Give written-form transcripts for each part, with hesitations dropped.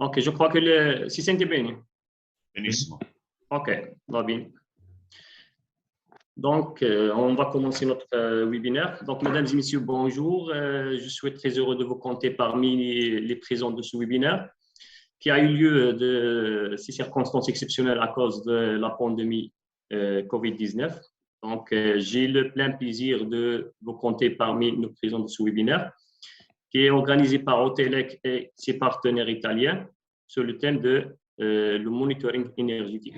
Ok, je crois que si sente bene. Benissimo. Ok, va bien. Donc, on va commencer notre webinaire. Donc, mesdames et messieurs, bonjour. Je suis très heureux de vous compter parmi les présents de ce webinaire qui a eu lieu de ces circonstances exceptionnelles à cause de la pandémie COVID-19. Donc, j'ai le plein plaisir de vous compter parmi nos présents de ce webinaire qui est organisé par Otelec et ses partenaires italiens sur le thème de le monitoring énergétique.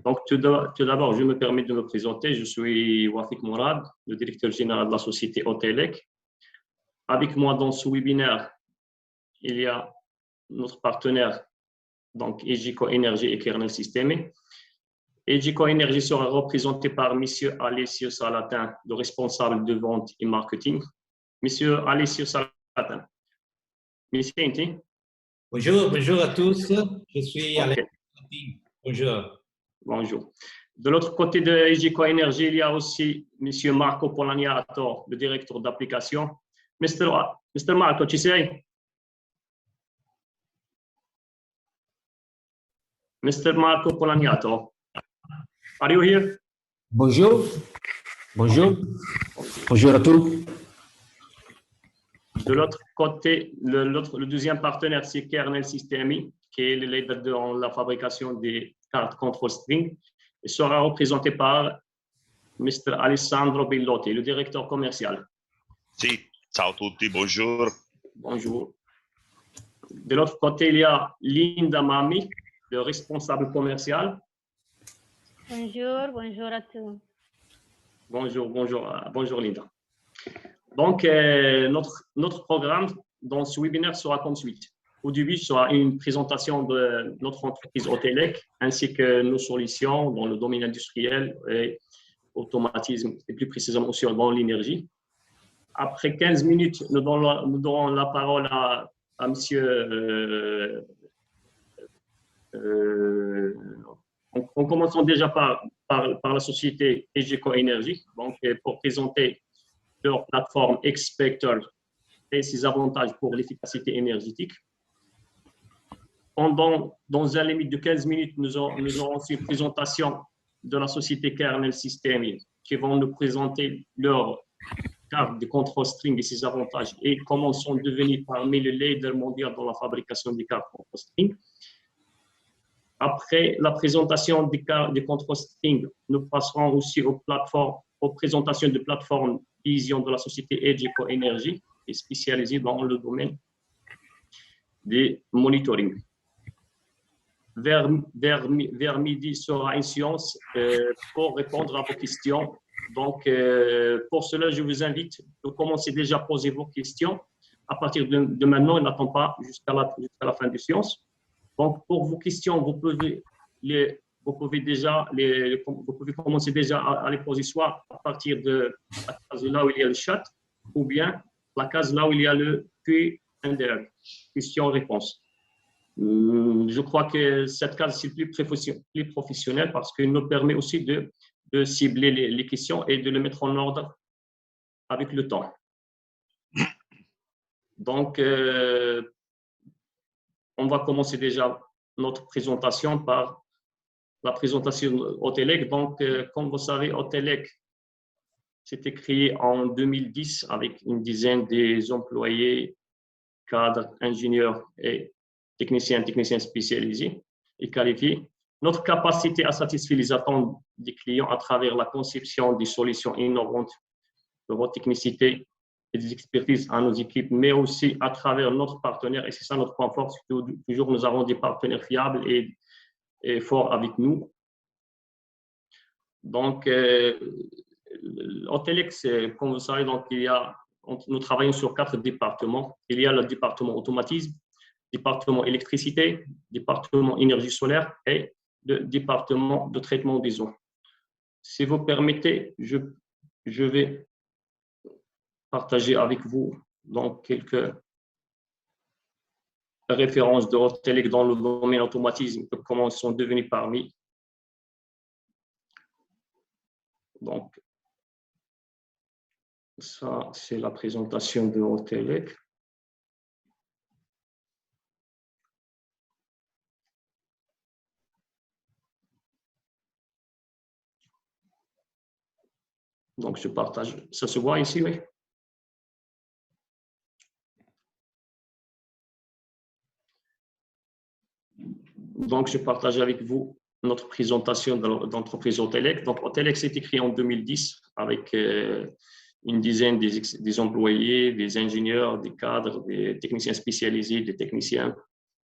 Donc, tout d'abord, je me permets de me présenter. Je suis Wafik Mourad, le directeur général de la société Otelec. Avec moi dans ce webinaire, il y a notre partenaire, donc EGICO Énergie et Kernel Système. EGICO Énergie sera représenté par M. Alessio Salatin, le responsable de vente et marketing. Monsieur Alessio Salatin. Mi senti? Bonjour, bonjour à tous. Je suis Okay. Alessio. Bonjour. Bonjour. De l'autre côté de EGICO Énergie, il y a aussi M. Marco Polaniato, le directeur d'application. Mr. Marco, ci sei? Mr. Marco Polaniato, are you here? Bonjour. Bonjour. Okay. Bonjour à tous. De l'autre côté, le deuxième partenaire, c'est Kernel System, qui est le leader dans la fabrication des cartes control string, et sera représenté par Mr. Alessandro Bellotti, le directeur commercial. Sì, ciao a tutti, bonjour. Bonjour. De l'autre côté, il y a Linda Mami, le responsable commercial. Bonjour, bonjour à tous. Bonjour, bonjour Linda. Donc, notre programme dans ce webinaire sera comme suite. Au début, ce sera une présentation de notre entreprise Otelec ainsi que nos solutions dans le domaine industriel et automatisme, et plus précisément aussi dans l'énergie. Après 15 minutes, nous donnons la parole à monsieur. En commençant déjà par la société EGICO Énergie, donc pour présenter leur plateforme Expector et ses avantages pour l'efficacité énergétique. Dans un limite de 15 minutes, nous aurons aussi une présentation de la société Kernel System qui vont nous présenter leur carte de contrôle string et ses avantages et comment sont devenus parmi les leaders mondiaux dans la fabrication des cartes contrôle string. Après la présentation des cartes de contrôle string, nous passerons aussi aux présentations de plateformes vision de la société EGICO Énergie, qui est spécialisée dans le domaine des monitoring. Vers midi sera une séance pour répondre à vos questions. Donc, pour cela, je vous invite de commencer déjà à poser vos questions. À partir de maintenant, n'attend pas jusqu'à la fin de séance. Donc, pour vos questions, vous pouvez commencer déjà à les poser soit à partir de la case là où il y a le chat, ou bien la case là où il y a le Q&A, questions-réponses. Je crois que cette case est plus professionnelle parce qu'elle nous permet aussi de cibler les questions et de les mettre en ordre avec le temps. Donc, on va commencer déjà notre présentation par la présentation Otelec. Donc, comme vous savez, Otelec s'était créé en 2010 avec une dizaine d'employés, cadres, ingénieurs et techniciens spécialisés et qualifiés. Notre capacité à satisfaire les attentes des clients à travers la conception des solutions innovantes de votre technicité et des expertises à nos équipes, mais aussi à travers notre partenaire. Et c'est ça notre point fort, c'est que toujours nous avons des partenaires fiables et forts avec nous. Donc, Otelec, comme vous savez, donc, nous travaillons sur 4 départements. Il y a le département automatisme, département électricité, département énergie solaire et le département de traitement des eaux. Si vous permettez, je vais partager avec vous donc quelques références de Otelec dans le domaine automatisme, comment ils sont devenus parmi. Donc, ça, c'est la présentation de Otelec. Donc, je partage. Ça se voit ici, oui. Donc, je partage avec vous notre présentation d'entreprise Autelec. Donc, Autelec s'est créé en 2010 avec une dizaine des employés, des ingénieurs, des cadres, des techniciens spécialisés, des techniciens,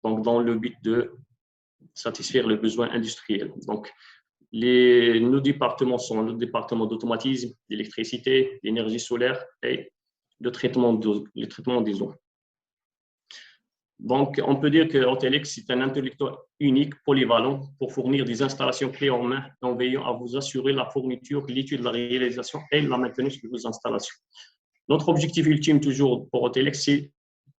donc dans le but de satisfaire les besoins industriels. Donc, nos départements sont le département d'automatisme, d'électricité, d'énergie solaire et le traitement des eaux. Donc, on peut dire que Autelec, c'est un interlocuteur unique, polyvalent, pour fournir des installations clés en main en veillant à vous assurer la fourniture, l'étude, la réalisation et la maintenance de vos installations. Notre objectif ultime, toujours pour Autelec, c'est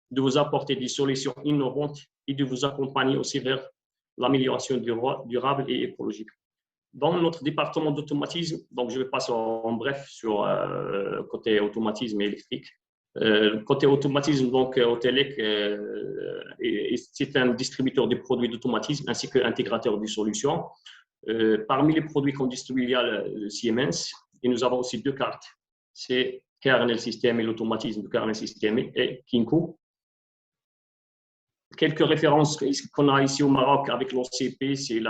de vous apporter des solutions innovantes et de vous accompagner aussi vers l'amélioration durable et écologique. Dans notre département d'automatisme, donc je vais passer en bref sur côté automatisme et électrique. Côté automatisme, donc Autelec, c'est un distributeur de produits d'automatisme ainsi qu'intégrateur de solutions. Parmi les produits qu'on distribue, il y a le Siemens et nous avons aussi deux cartes. C'est Kernel System et l'automatisme de Kernel System et Kinko. Quelques références qu'on a ici au Maroc avec l'OCP, c'est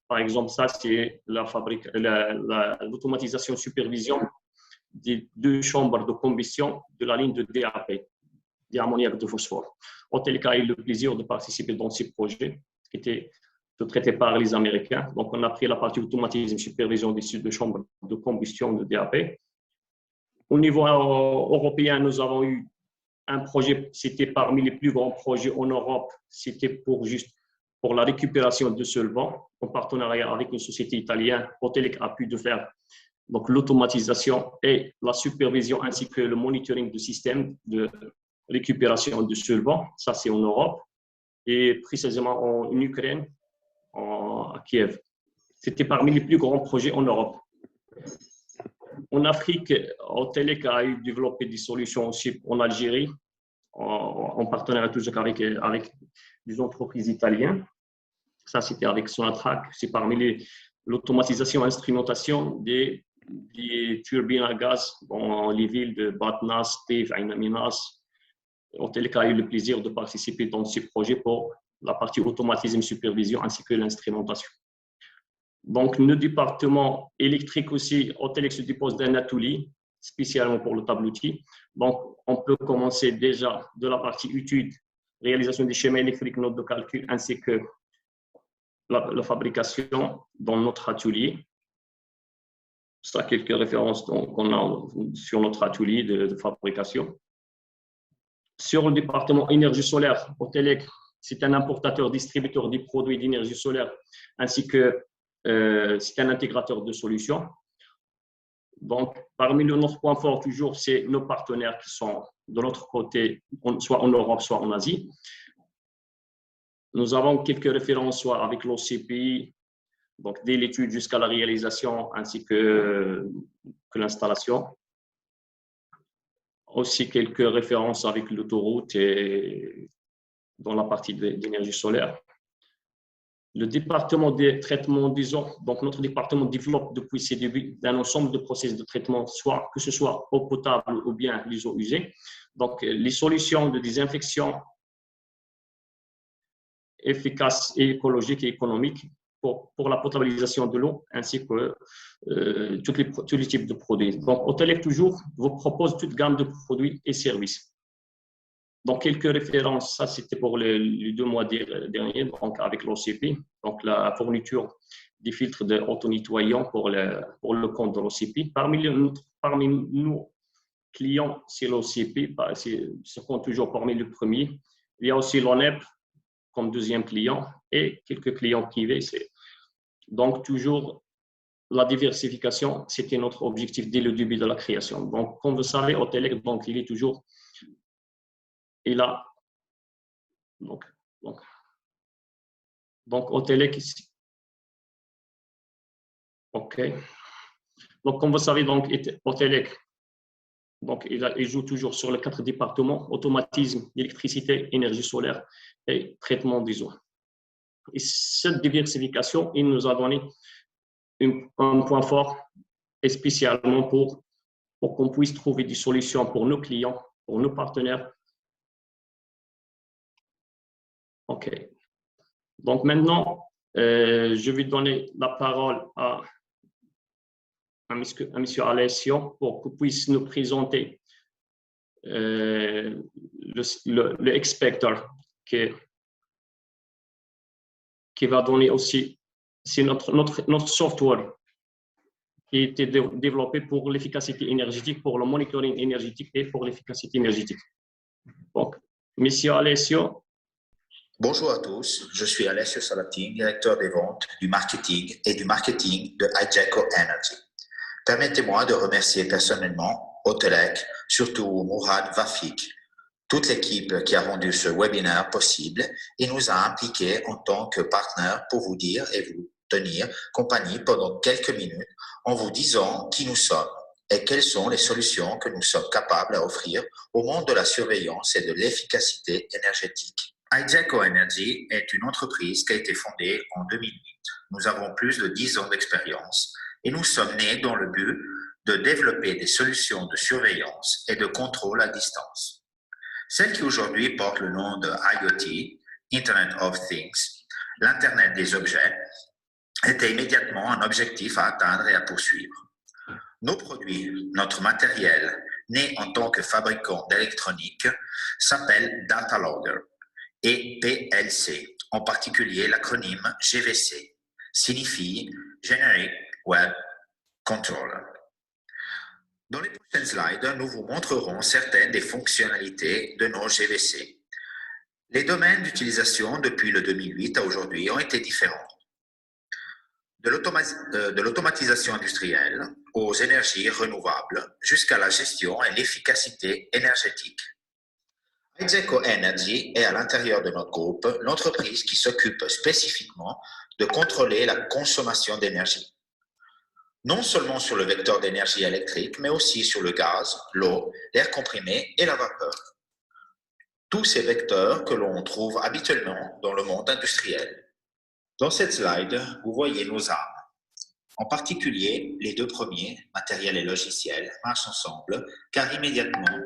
par exemple, ça, c'est l'automatisation supervision des deux chambres de combustion de la ligne de DAP, d'ammoniac de phosphore. Autelec a eu le plaisir de participer dans ces projets qui étaient traités par les Américains. Donc, on a pris la partie automatisme supervision des deux chambres de combustion de DAP. Au niveau européen, nous avons eu un projet, c'était parmi les plus grands projets en Europe, c'était pour la récupération de solvants, en partenariat avec une société italienne. Autelec a pu faire donc l'automatisation et la supervision ainsi que le monitoring du système de récupération de solvants. Ça, c'est en Europe et précisément en Ukraine, à Kiev. C'était parmi les plus grands projets en Europe. En Afrique, Autelec a développé des solutions aussi en Algérie, en partenariat toujours avec des entreprises italiennes. Ça, c'était avec Sonatrach. C'est parmi l'automatisation et instrumentation des turbines à gaz dans les villes de Batna, Steve, Ain Minas. Autelec a eu le plaisir de participer dans ces projets pour la partie automatisme, supervision ainsi que l'instrumentation. Donc, le département électrique aussi, Autelec se dispose d'un atelier spécialement pour le tableau-outil. Donc, on peut commencer déjà de la partie étude, réalisation des schémas électriques, notes de calcul, ainsi que la fabrication dans notre atelier. Ça, quelques références qu'on a sur notre atelier de fabrication. Sur le département énergie solaire, Autelec, c'est un importateur, distributeur des produits d'énergie solaire, ainsi que c'est un intégrateur de solutions. Donc, parmi nos points forts, toujours, c'est nos partenaires qui sont de l'autre côté, soit en Europe, soit en Asie. Nous avons quelques références, soit avec l'OCPI, donc dès l'étude jusqu'à la réalisation, ainsi que l'installation. Aussi quelques références avec l'autoroute et dans la partie d'énergie solaire. Le département des traitements des eaux, donc notre département développe depuis ses débuts un ensemble de processus de traitement, que ce soit eau potable ou bien les eaux usées. Donc, les solutions de désinfection efficaces et écologiques et économiques pour la potabilisation de l'eau, ainsi que tous les types de produits. Donc, Autelec toujours vous propose toute gamme de produits et services. Donc, quelques références, ça c'était pour les 2 mois derniers, donc avec l'OCP, donc la fourniture des filtres d'auto-nettoyants pour le compte de l'OCP. Parmi nos clients, c'est l'OCP, ce compte toujours parmi les premiers. Il y a aussi l'ONEP comme deuxième client et quelques clients privés. Donc, toujours la diversification, c'était notre objectif dès le début de la création. Donc, comme vous savez, Autelec, donc, il est toujours donc Autelec ici. OK. Donc, comme vous savez, donc, Autelec, donc, il joue toujours sur les 4 départements, automatisme, électricité, énergie solaire et traitement des eaux. Et cette diversification, il nous a donné un point fort et spécialement pour qu'on puisse trouver des solutions pour nos clients, pour nos partenaires. OK. Donc maintenant, je vais donner la parole à M. Alessio pour qu'il puisse nous présenter le Expector qui va donner aussi, c'est notre software qui a été développé pour l'efficacité énergétique, pour le monitoring énergétique et pour l'efficacité énergétique. Donc, M. Alessio. Bonjour à tous, je suis Alessio Salatin, directeur des ventes, du marketing de Igeco Energy. Permettez-moi de remercier personnellement Otelec, surtout Mourad Vafik, toute l'équipe qui a rendu ce webinaire possible et nous a impliqués en tant que partenaire pour vous dire et vous tenir compagnie pendant quelques minutes en vous disant qui nous sommes et quelles sont les solutions que nous sommes capables d'offrir au monde de la surveillance et de l'efficacité énergétique. Igeco Energy est une entreprise qui a été fondée en 2008. Nous avons plus de 10 ans d'expérience et nous sommes nés dans le but de développer des solutions de surveillance et de contrôle à distance. Celle qui aujourd'hui porte le nom de IoT, Internet of Things, l'Internet des objets, était immédiatement un objectif à atteindre et à poursuivre. Nos produits, notre matériel, né en tant que fabricant d'électronique, s'appelle Data Logger et PLC, en particulier l'acronyme GVC, signifie Generic Web Controller. Dans les prochaines slides, nous vous montrerons certaines des fonctionnalités de nos GVC. Les domaines d'utilisation depuis le 2008 à aujourd'hui ont été différents. De l'automatisation industrielle aux énergies renouvelables jusqu'à la gestion et l'efficacité énergétique. Igeco Energy est à l'intérieur de notre groupe l'entreprise qui s'occupe spécifiquement de contrôler la consommation d'énergie. Non seulement sur le vecteur d'énergie électrique, mais aussi sur le gaz, l'eau, l'air comprimé et la vapeur. Tous ces vecteurs que l'on trouve habituellement dans le monde industriel. Dans cette slide, vous voyez nos armes. En particulier, les deux premiers, matériel et logiciel, marchent ensemble car immédiatement,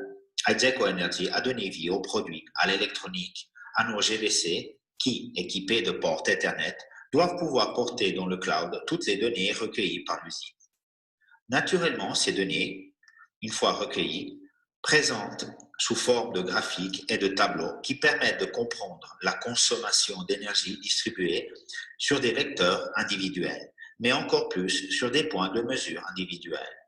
Igeco Energy a donné vie aux produits, à l'électronique, à nos GVC qui, équipés de portes Ethernet, doivent pouvoir porter dans le cloud toutes les données recueillies par l'usine. Naturellement, ces données, une fois recueillies, présentent sous forme de graphiques et de tableaux qui permettent de comprendre la consommation d'énergie distribuée sur des vecteurs individuels, mais encore plus sur des points de mesure individuels.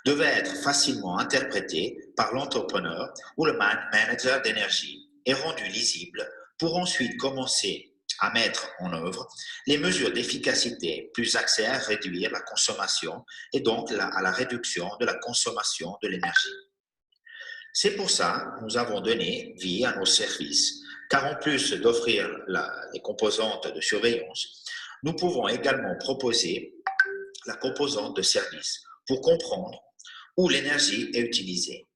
Devaient être facilement interprétés par l'entrepreneur ou le manager d'énergie et rendus lisibles pour ensuite commencer à mettre en œuvre les mesures d'efficacité plus axées à réduire la consommation et donc à la réduction de la consommation de l'énergie. C'est pour ça que nous avons donné vie à nos services, car en plus d'offrir les composantes de surveillance, nous pouvons également proposer la composante de service pour comprendre où l'énergie est utilisée.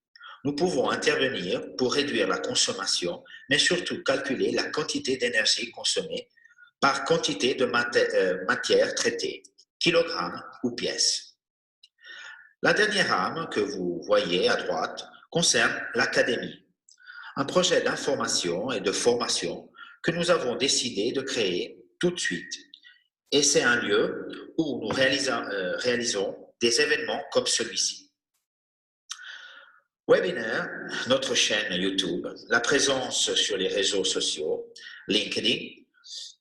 Nous pouvons intervenir pour réduire la consommation, mais surtout calculer la quantité d'énergie consommée par quantité de matière traitée, kilogrammes ou pièces. La dernière arme que vous voyez à droite concerne l'Académie, un projet d'information et de formation que nous avons décidé de créer tout de suite. Et c'est un lieu où nous réalisons des événements comme celui-ci. Webinaire, notre chaîne YouTube, la présence sur les réseaux sociaux, LinkedIn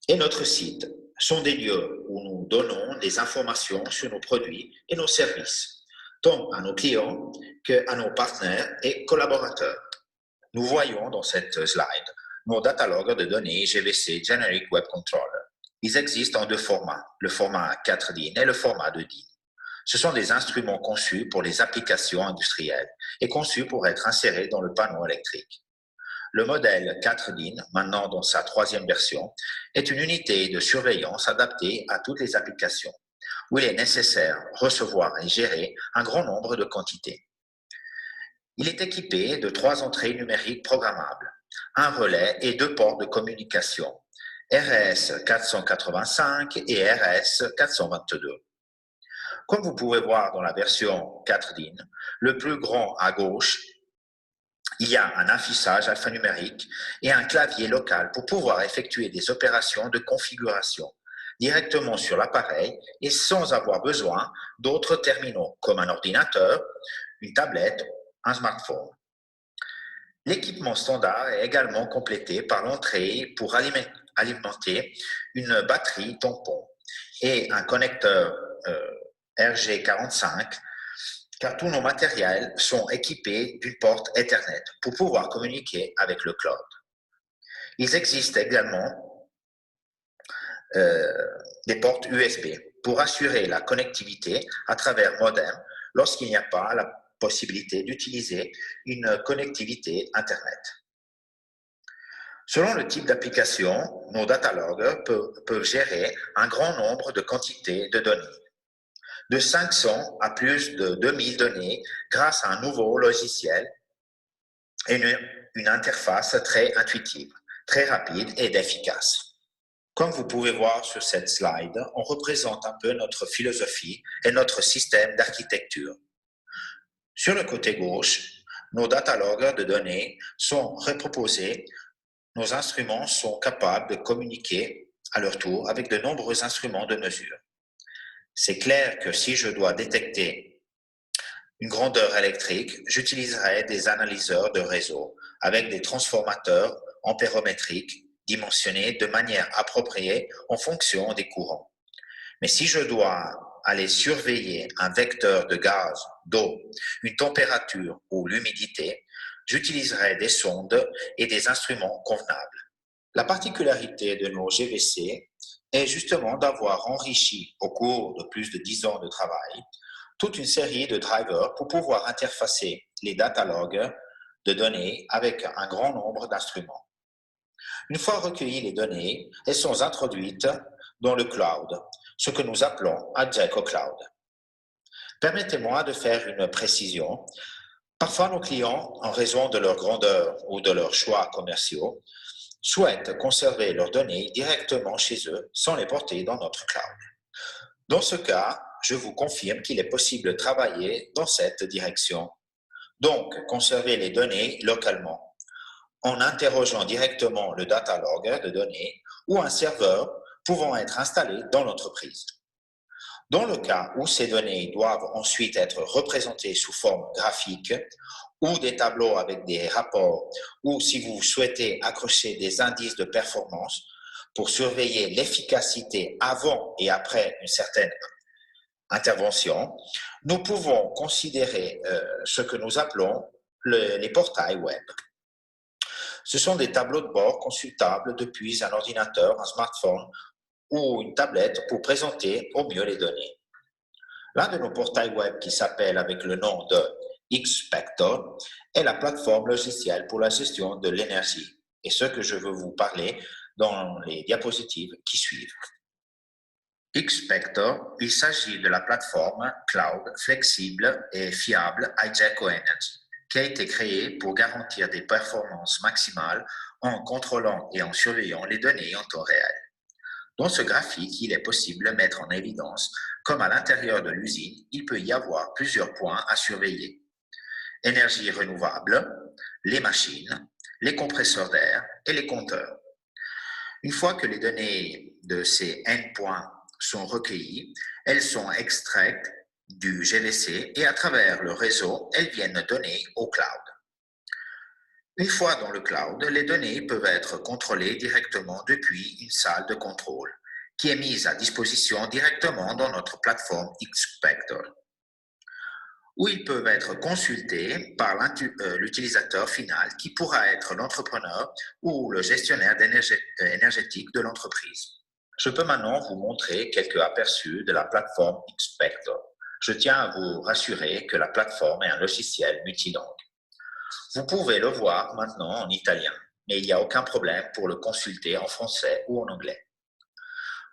et notre site sont des lieux où nous donnons des informations sur nos produits et nos services, tant à nos clients qu'à nos partenaires et collaborateurs. Nous voyons dans cette slide nos datalogues de données GVC, Generic Web Controller. Ils existent en deux formats, le format 4 DIN et le format 2 DIN. Ce sont des instruments conçus pour les applications industrielles et conçus pour être insérés dans le panneau électrique. Le modèle 4 DIN, maintenant dans sa 3e version, est une unité de surveillance adaptée à toutes les applications, où il est nécessaire de recevoir et gérer un grand nombre de quantités. Il est équipé de 3 entrées numériques programmables, un relais et 2 ports de communication, RS 485 et RS 422. Comme vous pouvez voir dans la version 4 lignes, le plus grand à gauche, il y a un affichage alphanumérique et un clavier local pour pouvoir effectuer des opérations de configuration directement sur l'appareil et sans avoir besoin d'autres terminaux comme un ordinateur, une tablette, un smartphone. L'équipement standard est également complété par l'entrée pour alimenter une batterie tampon et un connecteur RG45, car tous nos matériels sont équipés d'une porte Ethernet pour pouvoir communiquer avec le cloud. Il existe également des portes USB pour assurer la connectivité à travers modem lorsqu'il n'y a pas la possibilité d'utiliser une connectivité Internet. Selon le type d'application, nos data loggers peuvent gérer un grand nombre de quantités de données, de 500 à plus de 2000 données grâce à un nouveau logiciel et une interface très intuitive, très rapide et efficace. Comme vous pouvez voir sur cette slide, on représente un peu notre philosophie et notre système d'architecture. Sur le côté gauche, nos data loggers de données sont reproposés. Nos instruments sont capables de communiquer à leur tour avec de nombreux instruments de mesure. C'est clair que si je dois détecter une grandeur électrique, j'utiliserai des analyseurs de réseau avec des transformateurs ampérométriques dimensionnés de manière appropriée en fonction des courants. Mais si je dois aller surveiller un vecteur de gaz, d'eau, une température ou l'humidité, j'utiliserai des sondes et des instruments convenables. La particularité de nos GVC est justement d'avoir enrichi au cours de plus de 10 ans de travail toute une série de drivers pour pouvoir interfacer les data loggers de données avec un grand nombre d'instruments. Une fois recueillies les données, elles sont introduites dans le cloud, ce que nous appelons Adjeko Cloud. Permettez-moi de faire une précision. Parfois, nos clients, en raison de leur grandeur ou de leurs choix commerciaux, souhaitent conserver leurs données directement chez eux sans les porter dans notre cloud. Dans ce cas, je vous confirme qu'il est possible de travailler dans cette direction. Donc, conserver les données localement en interrogeant directement le data logger de données ou un serveur pouvant être installé dans l'entreprise. Dans le cas où ces données doivent ensuite être représentées sous forme graphique ou des tableaux avec des rapports, ou si vous souhaitez accrocher des indices de performance pour surveiller l'efficacité avant et après une certaine intervention, nous pouvons considérer ce que nous appelons les portails web. Ce sont des tableaux de bord consultables depuis un ordinateur, un smartphone ou une tablette pour présenter au mieux les données. L'un de nos portails web qui s'appelle avec le nom de Xspector est la plateforme logicielle pour la gestion de l'énergie et ce que je veux vous parler dans les diapositives qui suivent. Xspector, il s'agit de la plateforme cloud flexible et fiable Adjeko Energy qui a été créée pour garantir des performances maximales en contrôlant et en surveillant les données en temps réel. Dans ce graphique, il est possible de mettre en évidence comme à l'intérieur de l'usine, il peut y avoir plusieurs points à surveiller. Énergie renouvelable, les machines, les compresseurs d'air et les compteurs. Une fois que les données de ces endpoints sont recueillies, elles sont extraites du GVC et à travers le réseau, elles viennent donner au cloud. Une fois dans le cloud, les données peuvent être contrôlées directement depuis une salle de contrôle qui est mise à disposition directement dans notre plateforme Xspector, où ils peuvent être consultés par l'utilisateur final qui pourra être l'entrepreneur ou le gestionnaire énergétique de l'entreprise. Je peux maintenant vous montrer quelques aperçus de la plateforme Xspector. Je tiens à vous rassurer que la plateforme est un logiciel multilangue. Vous pouvez le voir maintenant en italien, mais il n'y a aucun problème pour le consulter en français ou en anglais.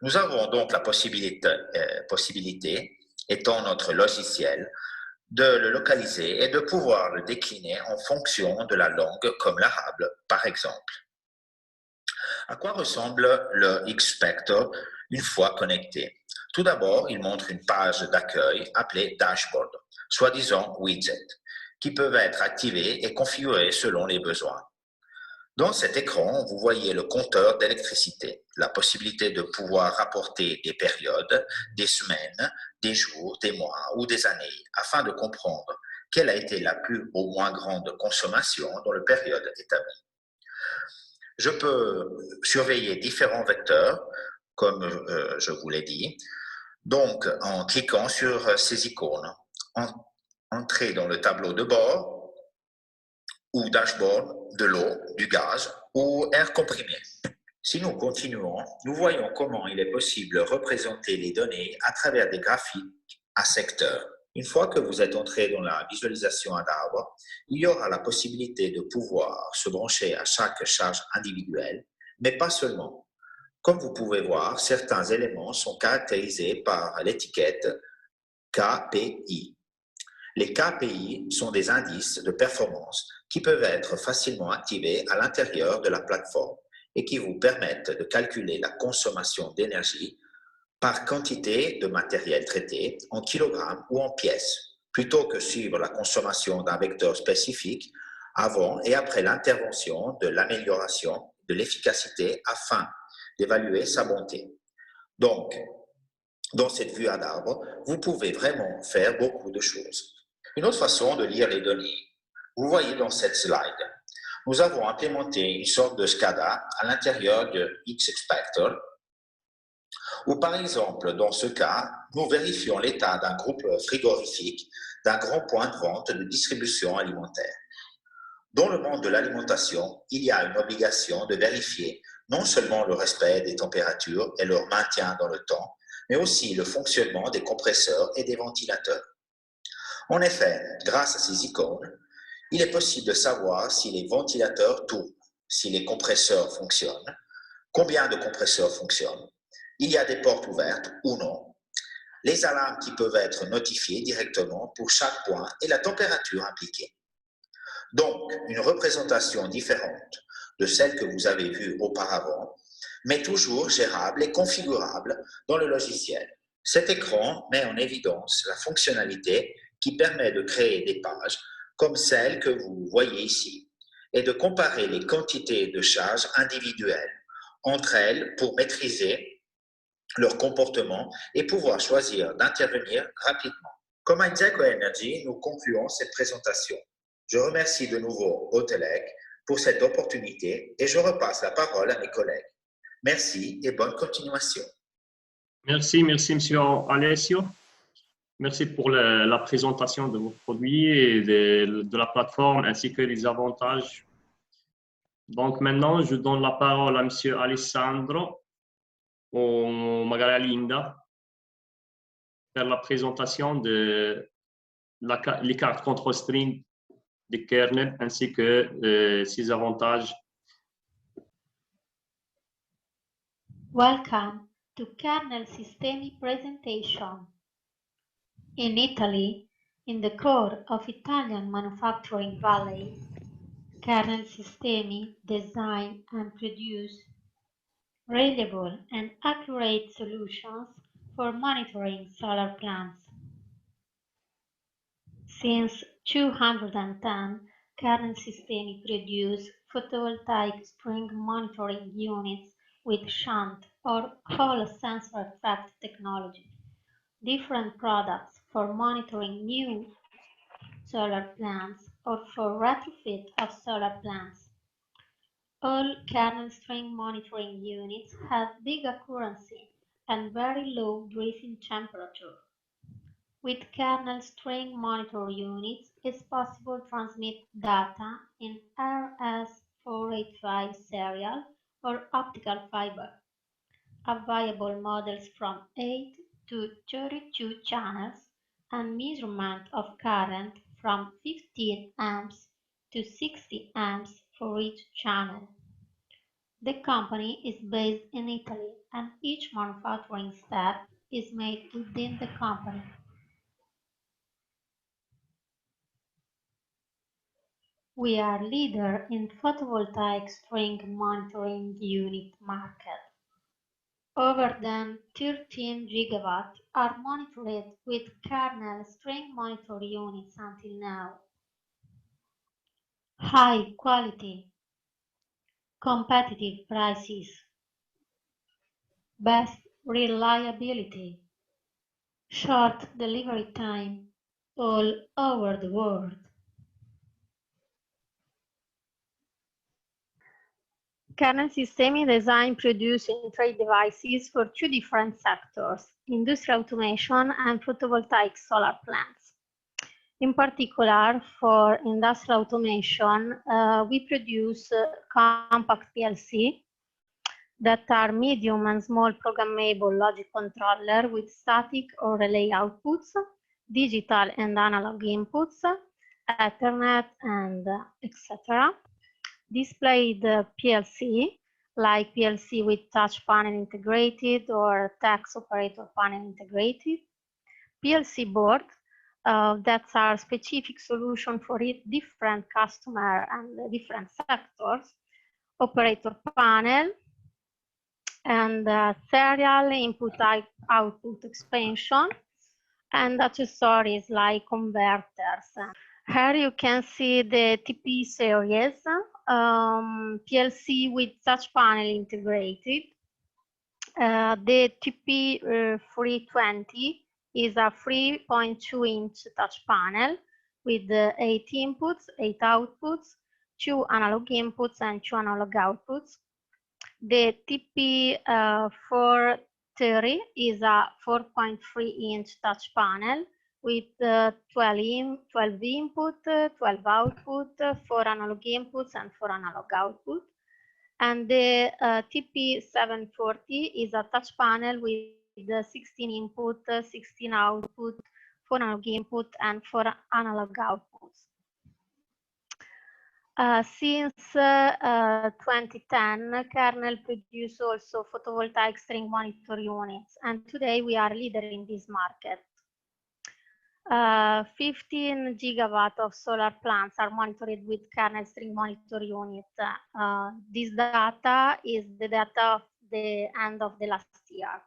Nous avons donc la possibilité, étant notre logiciel, de le localiser et de pouvoir le décliner en fonction de la langue comme l'arabe, par exemple. À quoi ressemble le Xspector une fois connecté? Tout d'abord, il montre une page d'accueil appelée Dashboard, soi-disant widget, qui peuvent être activés et configurés selon les besoins. Dans cet écran, vous voyez le compteur d'électricité, la possibilité de pouvoir rapporter des périodes, des semaines, des jours, des mois ou des années, afin de comprendre quelle a été la plus ou moins grande consommation dans la période établie. Je peux surveiller différents vecteurs, comme je vous l'ai dit, donc en cliquant sur ces icônes. Entrer dans le tableau de bord ou dashboard de l'eau, du gaz ou air comprimé. Si nous continuons, nous voyons comment il est possible de représenter les données à travers des graphiques à secteur. Une fois que vous êtes entré dans la visualisation à d'arbre, il y aura la possibilité de pouvoir se brancher à chaque charge individuelle, mais pas seulement. Comme vous pouvez voir, certains éléments sont caractérisés par l'étiquette KPI. Les KPI sont des indices de performance qui peuvent être facilement activés à l'intérieur de la plateforme et qui vous permettent de calculer la consommation d'énergie par quantité de matériel traité en kilogrammes ou en pièces, plutôt que suivre la consommation d'un vecteur spécifique avant et après l'intervention de l'amélioration de l'efficacité afin d'évaluer sa bonté. Donc, dans cette vue à d'arbre, vous pouvez vraiment faire beaucoup de choses. Une autre façon de lire les données, vous voyez dans cette slide, nous avons implémenté une sorte de SCADA à l'intérieur de X-Expector, où par exemple, dans ce cas, nous vérifions l'état d'un groupe frigorifique, d'un grand point de vente de distribution alimentaire. Dans le monde de l'alimentation, il y a une obligation de vérifier non seulement le respect des températures et leur maintien dans le temps, mais aussi le fonctionnement des compresseurs et des ventilateurs. En effet, grâce à ces icônes, il est possible de savoir si les ventilateurs tournent, si les compresseurs fonctionnent, combien de compresseurs fonctionnent, il y a des portes ouvertes ou non, les alarmes qui peuvent être notifiées directement pour chaque point et la température impliquée. Donc, une représentation différente de celle que vous avez vue auparavant, mais toujours gérable et configurable dans le logiciel. Cet écran met en évidence la fonctionnalité qui permet de créer des pages comme celle que vous voyez ici et de comparer les quantités de charges individuelles entre elles pour maîtriser leur comportement et pouvoir choisir d'intervenir rapidement. Comme Igeco Energy, nous concluons cette présentation. Je remercie de nouveau Autelec pour cette opportunité et je repasse la parole à mes collègues. Merci et bonne continuation. Merci, Monsieur Alessio. Merci pour la présentation de vos produits et de la plateforme ainsi que les avantages. Donc maintenant, je donne la parole à Monsieur Alessandro ou magari a Linda per la présentation de les cartes control string des kernels ainsi que ses avantages. Welcome to Kernel Sistemi presentation. In Italy, in the core of Italian manufacturing valley, Kernel Sistemi design and produce reliable and accurate solutions for monitoring solar plants. Since 210, Kernel Sistemi produce photovoltaic string monitoring units with shunt or Hall sensor effect technology. Different products for monitoring new solar plants or for retrofit of solar plants. All kernel string monitoring units have big accuracy and very low breathing temperature. With kernel string monitor units, it's possible to transmit data in RS485 serial or optical fiber. Available models from 8 to 32 channels and measurement of current from 15 amps to 60 amps for each channel. The company is based in Italy and each manufacturing step is made within the company. We are leader in photovoltaic string monitoring unit market. Over than 13 gigawatts are monitored with kernel string monitor units until now. High quality, competitive prices, best reliability, short delivery time all over the world. Kernel Sistemi design producing trade devices for two different sectors, industrial automation and photovoltaic solar plants. In particular, for industrial automation, we produce compact PLC that are medium and small programmable logic controller with static or relay outputs, digital and analog inputs, Ethernet, and etc. Displayed PLC, like PLC with touch panel integrated or tax operator panel integrated, PLC board that are specific solution for different customer and different sectors, operator panel, and serial input-output expansion, and accessories like converters. Here you can see the TP series, PLC with touch panel integrated. The TP320 is a 3.2-inch touch panel with 8 inputs, 8 outputs, 2 analog inputs and 2 analog outputs. The TP430 is a 4.3-inch touch panel with 12 input, 12 output, 4 analog inputs and 4 analog output. And the TP740 is a touch panel with 16 input, 16 output, 4 analog input and 4 analog outputs. Since 2010, kernel produce also photovoltaic string monitor units, and today we are leader in this market. 15 gigawatt of solar plants are monitored with kernel string monitor unit. This data is the data of the end of the last year.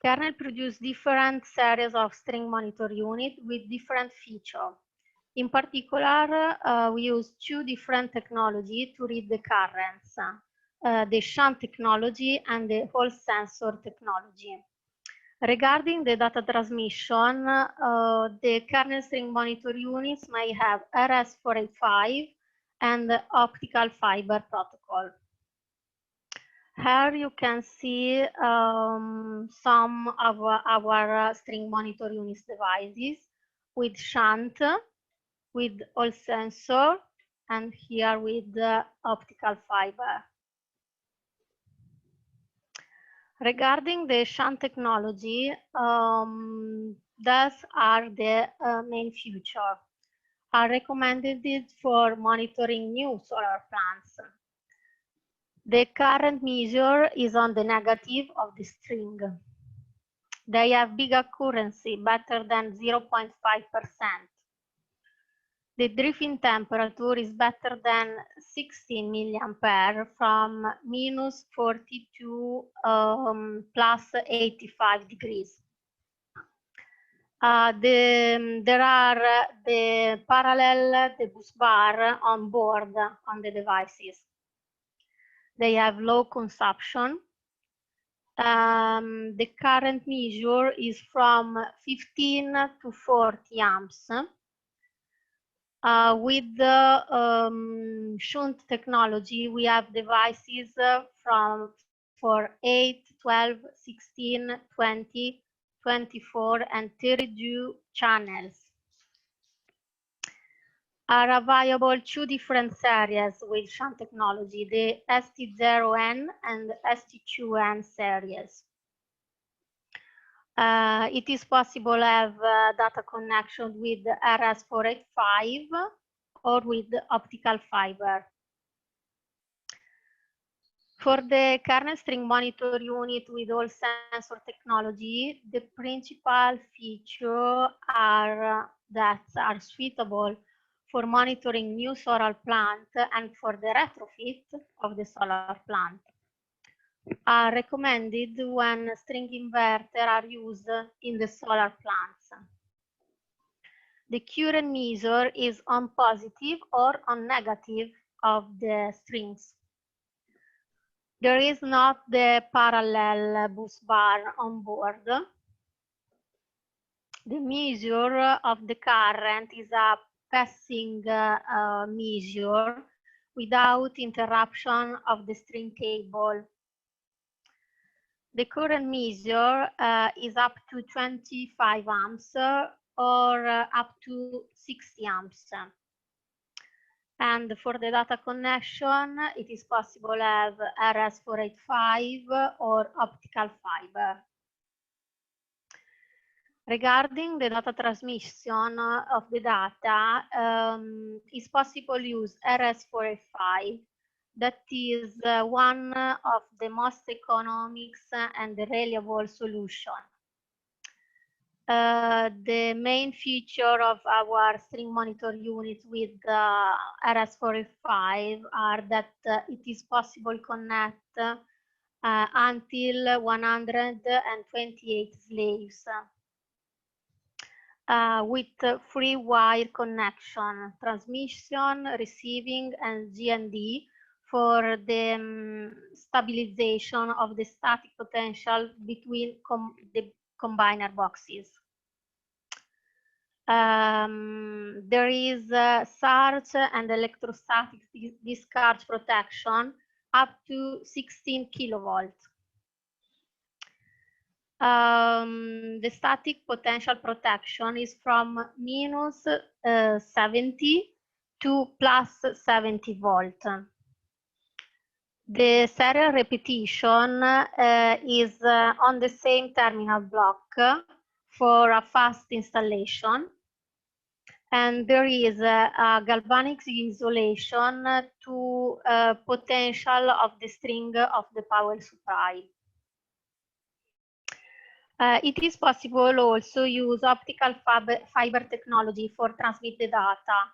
Kernel produce different series of string monitor unit with different features. In particular, we use two different technologies to read the currents, the shunt technology and the Hall sensor technology. Regarding the data transmission, the kernel string monitor units may have RS485 and optical fiber protocol. Here you can see some of our string monitor units devices with shunt, with Hall sensor, and here with the optical fiber. Regarding the shunt technology, those are the main features. Are recommended for monitoring new solar plants. The current measure is on the negative of the string. They have big accuracy, better than 0.5%. The drifting temperature is better than 16 milliampere from -40 to +85 degrees. There are the parallel, the bus bar on board on the devices. They have low consumption. The current measure is from 15 to 40 amps. With the shunt technology, we have devices for 8, 12, 16, 20, 24, and 32 channels. Are available two different series with shunt technology, the ST0N and ST2N series. It is possible to have data connection with RS485 or with optical fiber. For the kernel string monitor unit with Hall sensor technology, the principal features are that are suitable for monitoring new solar plant and for the retrofit of the solar plant. are recommended when string inverter are used in the solar plants. The current measure is on positive or on negative of the strings. There is not the parallel bus bar on board. The measure of the current is a passing measure without interruption of the string cable. The current measure is up to 25 amps or up to 60 amps. And for the data connection, it is possible to have RS485 or optical fiber. Regarding the data transmission of the data, it's possible to use RS485. That is one of the most economics and reliable solution. The main feature of our string monitor units with RS485 are that it is possible to connect until 128 slaves with free wire connection, transmission, receiving, and GND for the stabilization of the static potential between the combiner boxes. There is surge and electrostatic discharge protection up to 16 kilovolts. The static potential protection is from minus 70 to plus 70 volt. The serial repetition is on the same terminal block for a fast installation, and there is a galvanic isolation to potential of the string of the power supply. It is possible also use optical fiber technology for transmit the data.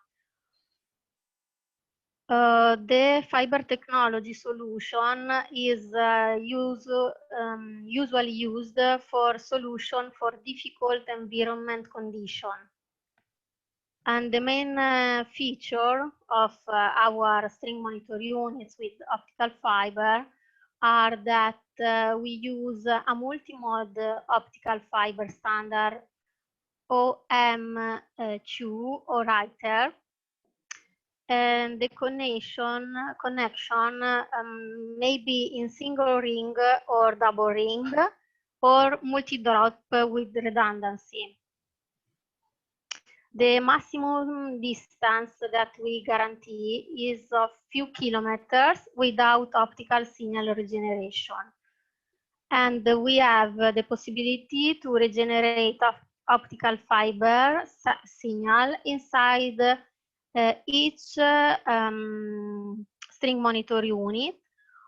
The fiber technology solution is usually used for solution for difficult environment condition. And the main feature of our string monitor units with optical fiber are that we use a multi-mode optical fiber standard OM2 or ITER, and the connection may be in single ring or double ring or multi-drop with redundancy. The maximum distance that we guarantee is of few kilometers without optical signal regeneration. And we have the possibility to regenerate optical fiber signal inside each string monitor unit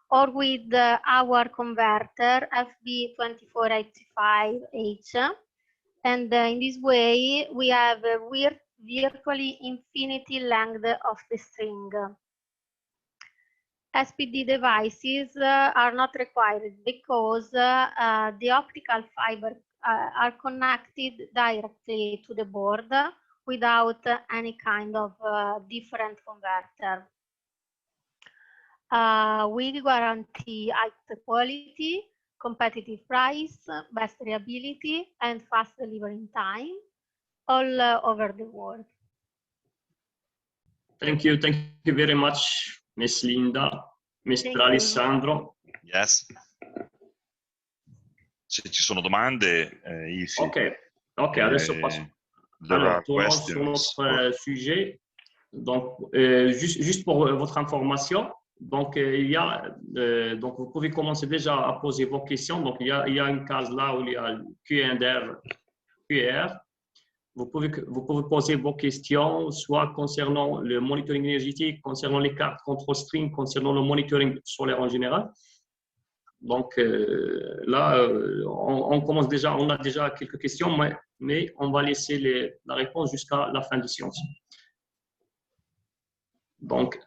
or with our converter FB2485H. And in this way, we have a virtually infinity length of the string. SPD devices are not required because the optical fiber are connected directly to the board without any kind of different converter. We guarantee high quality, competitive price, best reliability, and fast delivery time all over the world. Thank you very much, Miss Linda, Mr. Alessandro. Yes. Se ci sono domande, Ifi. Ok, adesso passo. Alors, tournons sur notre sujet. Donc, juste pour votre information, donc, donc vous pouvez commencer déjà à poser vos questions. Donc, il y a une case là où il y a QR. Vous pouvez poser vos questions, soit concernant le monitoring énergétique, concernant les cartes control string, concernant le monitoring solaire en général. Donc là, on commence déjà, on a déjà quelques questions, mais on va laisser la réponse jusqu'à la fin de séance. Donc,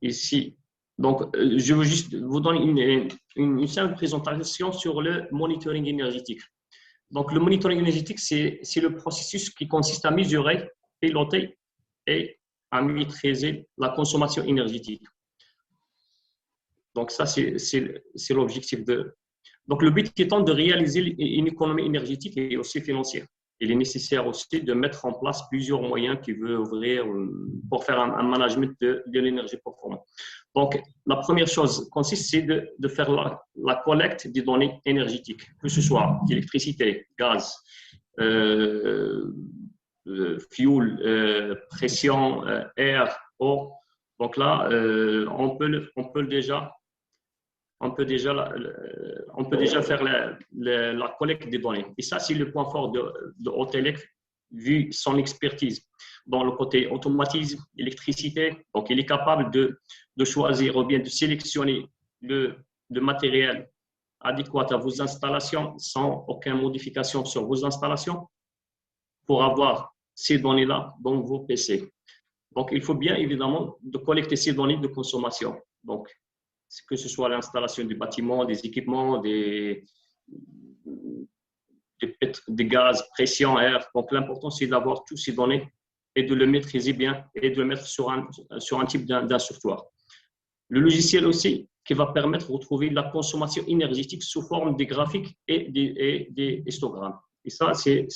ici, Donc, je veux juste vous donner une simple présentation sur le monitoring énergétique. Donc, le monitoring énergétique, c'est le processus qui consiste à mesurer, piloter et à maîtriser la consommation énergétique. Donc, ça, c'est l'objectif de… Donc, le but étant de réaliser une économie énergétique et aussi financière. Il est nécessaire aussi de mettre en place plusieurs moyens qui veulent ouvrir pour faire un management de l'énergie performante. Donc, la première chose consiste, c'est de faire la collecte des données énergétiques, que ce soit électricité, gaz, fuel, pression, air, eau. Donc là, on peut déjà faire la collecte des données. Et ça, c'est le point fort de Autelec, vu son expertise dans le côté automatisme, électricité. Donc, il est capable de choisir ou bien de sélectionner le matériel adéquat à vos installations sans aucune modification sur vos installations pour avoir ces données-là dans vos PC. Donc, il faut bien évidemment de collecter ces données de consommation. Donc, que ce soit l'installation du bâtiment, des équipements, des gaz, pression, air. Donc, l'important, c'est d'avoir toutes ces données et de le maîtriser bien et de le mettre sur un type d'un software. Le logiciel aussi qui va permettre de retrouver la consommation énergétique sous forme des graphiques et des histogrammes. Et ça, c'est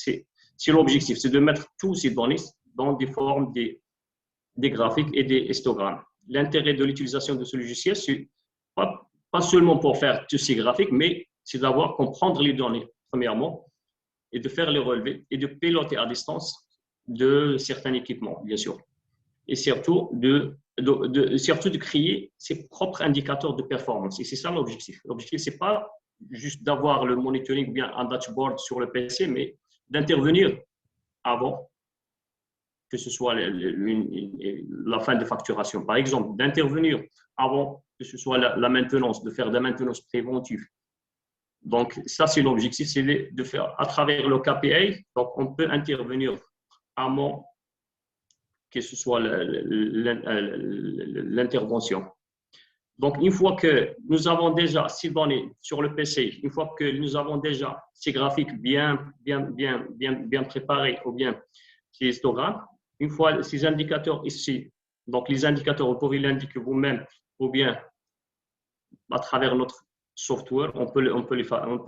l'objectif, c'est de mettre toutes ces données dans des formes des graphiques et des histogrammes. L'intérêt de l'utilisation de ce logiciel, c'est pas seulement pour faire tous ces graphiques, mais c'est d'avoir comprendre les données, premièrement, et de faire les relevés et de piloter à distance de certains équipements, bien sûr. Et surtout de créer ses propres indicateurs de performance. Et c'est ça l'objectif. L'objectif, ce n'est pas juste d'avoir le monitoring ou bien un dashboard sur le PC, mais d'intervenir avant que ce soit la fin de facturation. Par exemple, d'intervenir avant que ce soit la maintenance, de faire de la maintenance préventive. Donc, ça, c'est l'objectif, c'est de faire à travers le KPI. Donc, on peut intervenir avant que ce soit l'intervention. Donc, une fois que nous avons déjà ces données sur le PC, une fois que nous avons déjà ces graphiques bien préparés ou bien ces histogrammes, une fois ces indicateurs ici, donc les indicateurs, vous pouvez l'indiquer vous-même ou bien à travers notre software, on peut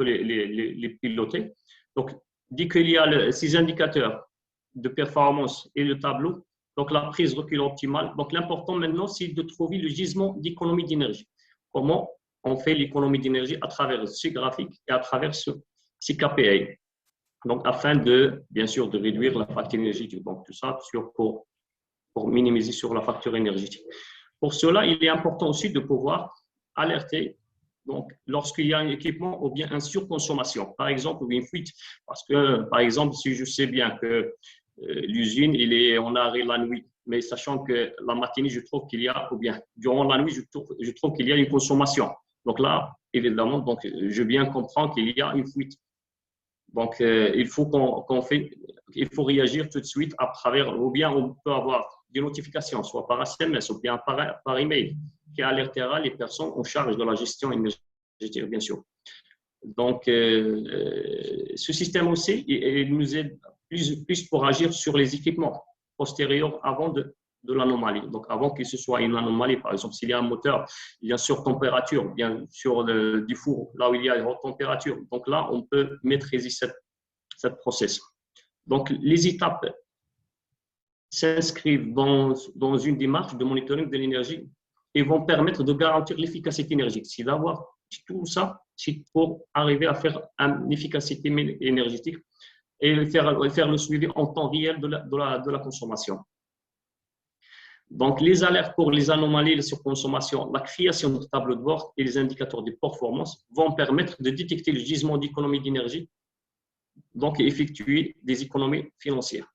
les piloter. Donc, dès qu'il y a ces indicateurs de performance et le tableau, donc la prise de recul optimale. Donc, l'important maintenant, c'est de trouver le gisement d'économie d'énergie. Comment on fait l'économie d'énergie à travers ces graphiques et à travers ces KPI. Donc, afin bien sûr, de réduire la facture énergétique. Donc, tout ça pour minimiser sur la facture énergétique. Pour cela, il est important aussi de pouvoir alerter donc, lorsqu'il y a un équipement ou bien une surconsommation, par exemple, ou une fuite. Parce que, par exemple, si je sais bien que l'usine, on a arrêt la nuit, mais sachant que la matinée, je trouve qu'il y a, ou bien durant la nuit, je trouve qu'il y a une consommation. Donc là, évidemment, donc, je bien comprends qu'il y a une fuite. Donc, il faut il faut réagir tout de suite à travers, ou bien on peut avoir des notifications, soit par SMS ou bien par email, qui alertera les personnes en charge de la gestion énergétique, bien sûr. Donc, ce système aussi, il nous aide plus pour agir sur les équipements postérieurs avant de l'anomalie. Donc, avant que ce soit une anomalie, par exemple, s'il y a un moteur, il y a surtempérature, bien sûr du four, là où il y a une haute température. Donc là, on peut maîtriser cette process. Donc, les étapes s'inscrivent dans une démarche de monitoring de l'énergie et vont permettre de garantir l'efficacité énergétique. C'est d'avoir tout ça, c'est pour arriver à faire une efficacité énergétique et faire le suivi en temps réel de la consommation. Donc, les alertes pour les anomalies de surconsommation, la création de tableaux de bord et les indicateurs de performance vont permettre de détecter le gisement d'économie d'énergie, donc effectuer des économies financières.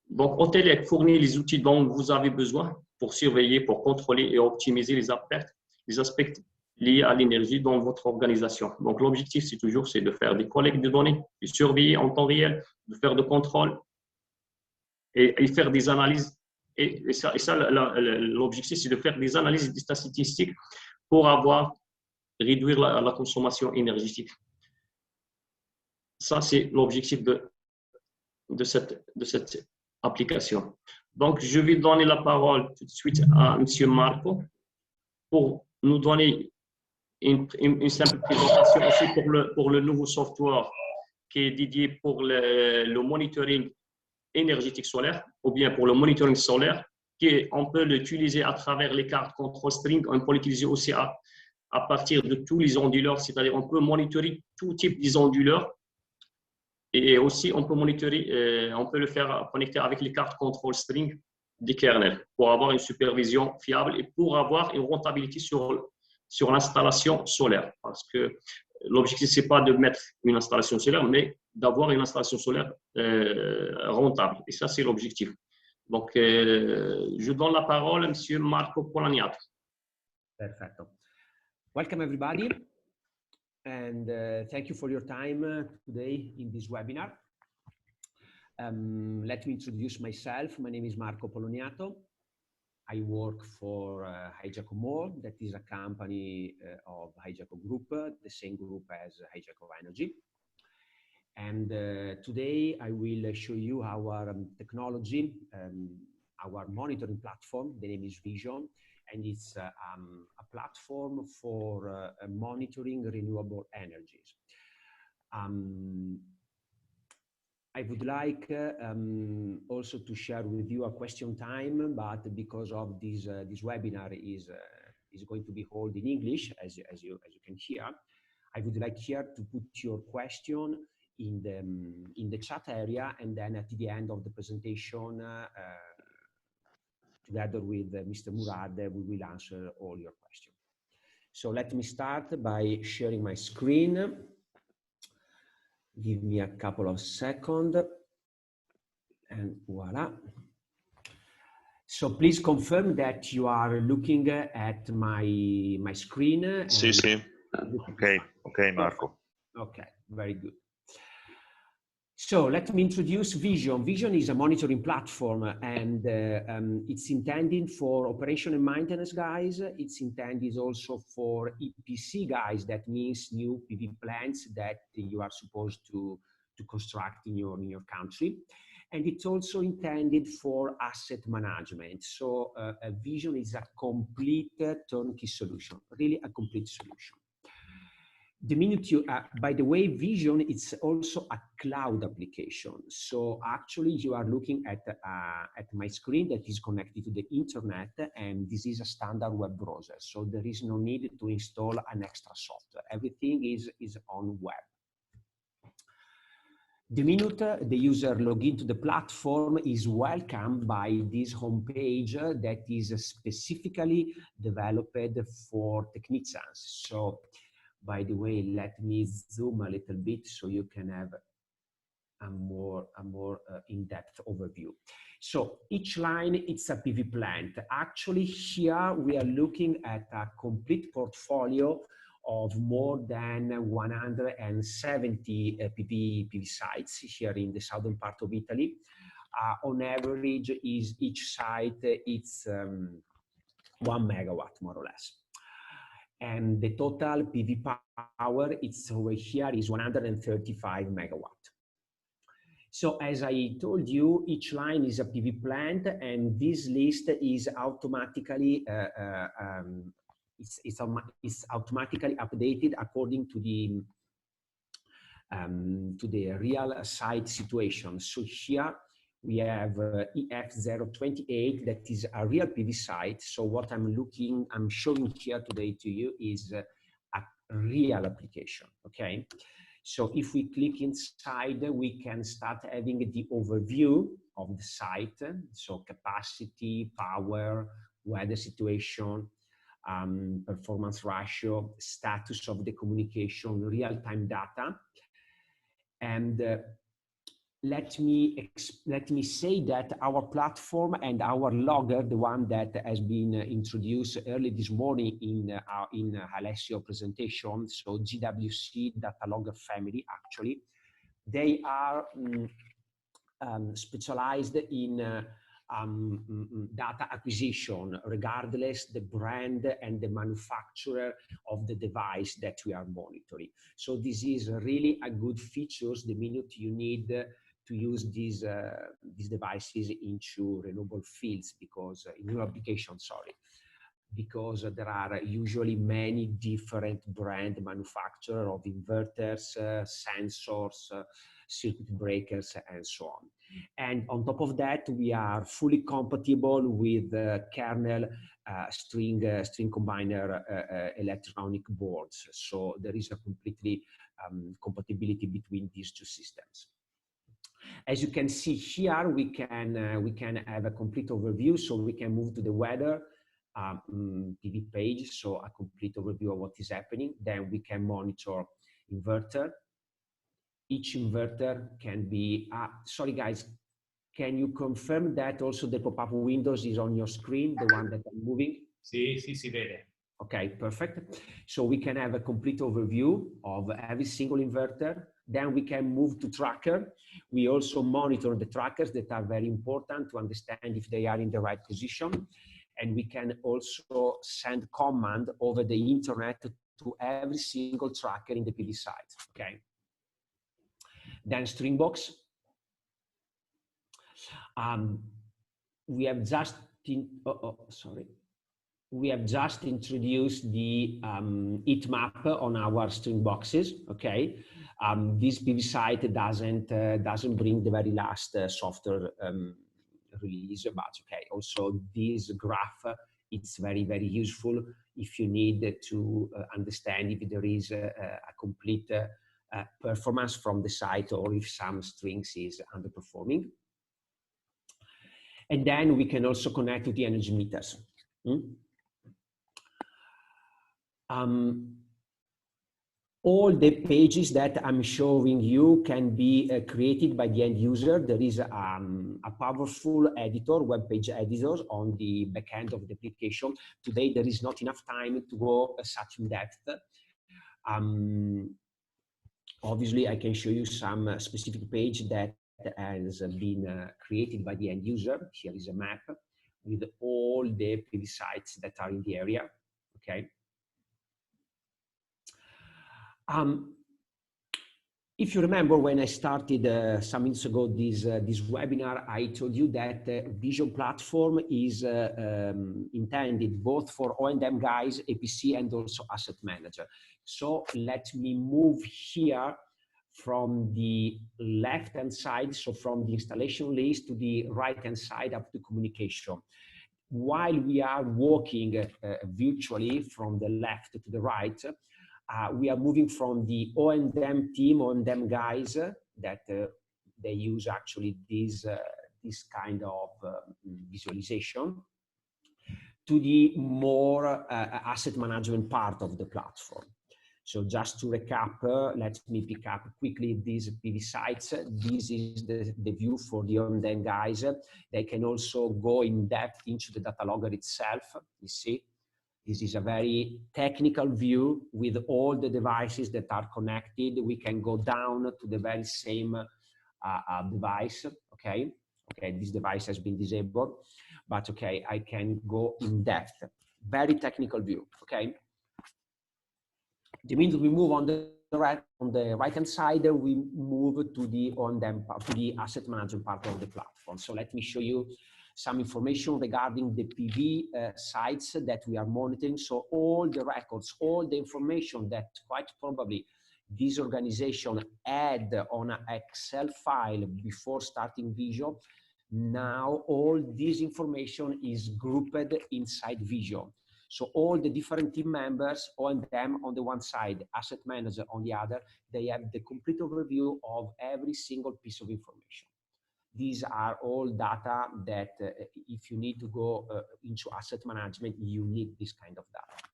Donc, Autelec fournit les outils dont vous avez besoin pour surveiller, pour contrôler et optimiser les aspects liés à l'énergie dans votre organisation. Donc, l'objectif, c'est de faire des collectes de données, de surveiller en temps réel, de faire des contrôles et faire des analyses Et ça l'objectif, c'est de faire des analyses des statistiques pour réduire la consommation énergétique. Ça, c'est l'objectif de cette application. Donc, je vais donner la parole tout de suite à M. Marco pour nous donner une simple présentation aussi pour le nouveau software qui est dédié pour le monitoring énergétique solaire ou bien pour le monitoring solaire, on peut l'utiliser à travers les cartes control string, on peut l'utiliser aussi à partir de tous les onduleurs, c'est-à-dire on peut monitorer tout type d'onduleurs et aussi on peut on peut le faire connecter avec les cartes control string des kernels pour avoir une supervision fiable et pour avoir une rentabilité sur l'installation solaire. Parce que l'objectif, ce n'est pas de mettre une installation solaire, mais d'avoir une installation solaire rentable. Et ça, c'est l'objectif. Donc, je donne la parole à M. Marco Poloniato. Perfetto. Welcome, everybody. And thank you for your time today in this webinar. Let me introduce myself. My name is Marco Poloniato. I work for Hijaco More, that is a company of Hijaco Group, the same group as Hijaco Energy. And today I will show you our technology, our monitoring platform. The name is Vision, and it's a platform for monitoring renewable energies. I would like also to share with you a question time, but because of this webinar is going to be held in English, as you can hear, I would like here to put your question in the chat area, and then at the end of the presentation, together with Mr. Murad, we will answer all your questions. So let me start by sharing my screen. Give me a couple of seconds, and voila. So please confirm that you are looking at my screen. Sì, sì. Okay, Marco. Okay, very good. So let me introduce Vision. Vision is a monitoring platform, and it's intended for operation and maintenance guys. It's intended also for EPC guys. That means new PV plants that you are supposed to construct in your country. And it's also intended for asset management. So Vision is a complete turnkey solution, really a complete solution. The minute you, by the way, Vision, it's also a cloud application. So actually you are looking at my screen that is connected to the internet, and this is a standard web browser. So there is no need to install an extra software. Everything is on web. The minute the user log into the platform is welcomed by this homepage that is specifically developed for technicians. So by the way, let me zoom a little bit so you can have a more in-depth overview. So each line, it's a PV plant. Actually, here we are looking at a complete portfolio of more than 170 PV sites here in the southern part of Italy. On average, each site it's 1 megawatt, more or less. And the total PV power, it's over here, is 135 megawatt. So as I told you, each line is a PV plant, and this list is automatically it's automatically updated according to the real site situation. So here we have EF028, that is a real PV site. So what I'm showing here today to you is a real application, okay? So if we click inside, we can start having the overview of the site. So capacity, power, weather situation, performance ratio, status of the communication, real-time data. And let me say that our platform and our logger, the one that has been introduced early this morning in Alessio presentation, so GWC Data Logger family, actually, they are specialized in data acquisition, regardless the brand and the manufacturer of the device that we are monitoring. So this is really a good features the minute you need to use these devices into renewable fields, because in new applications, sorry, because there are usually many different brand manufacturers of inverters, sensors, circuit breakers, and so on. And on top of that, we are fully compatible with kernel string combiner electronic boards. So there is a completely compatibility between these two systems. As you can see here, we can have a complete overview. So we can move to the weather PV page, so a complete overview of what is happening. Then we can monitor inverter. Each inverter can be, sorry guys, can you confirm that also the pop-up windows is on your screen, the one that I'm moving? Sì, si vede. Okay, perfect. So we can have a complete overview of every single inverter. Then we can move to tracker. We also monitor the trackers that are very important to understand if they are in the right position. And we can also send command over the internet to every single tracker in the PV site, okay? Then Stringbox. We have just introduced the heat map on our Stringboxes. Okay, this PV site doesn't bring the very last software release, but okay. Also, this graph it's very useful if you need to understand if there is a complete performance from the site or if some strings is underperforming. And then we can also connect to the energy meters. All the pages that I'm showing you can be created by the end user. There is a powerful editor, web page editors on the back end of the application. Today, there is not enough time to go such in depth. Obviously, I can show you some specific page that has been created by the end user. Here is a map with all the PV sites that are in the area, okay? If you remember when I started some minutes ago this webinar, I told you that Vision platform is intended both for O&M guys, APC, and also asset manager. So let me move here from the left-hand side, so from the installation list to the right-hand side up to communication. While we are walking virtually from the left to the right, we are moving from the O&M team, O&M guys that they use actually this kind of visualization to the more asset management part of the platform. So just to recap, let me pick up quickly these PV sites. This is the view for the O&M guys. They can also go in depth into the data logger itself. You see, this is a very technical view with all the devices that are connected. We can go down to the very same device, okay? Okay, this device has been disabled, but okay, I can go in depth. Very technical view, okay? The minute we move on the right-hand side, we move to the asset management part of the platform. So let me show you some information regarding the PV sites that we are monitoring. So all the records, all the information that quite probably this organization had on an Excel file before starting Vision, now all this information is grouped inside Vision. So all the different team members, O&M on the one side, asset manager on the other, they have the complete overview of every single piece of information. These are all data that if you need to go into asset management, you need this kind of data.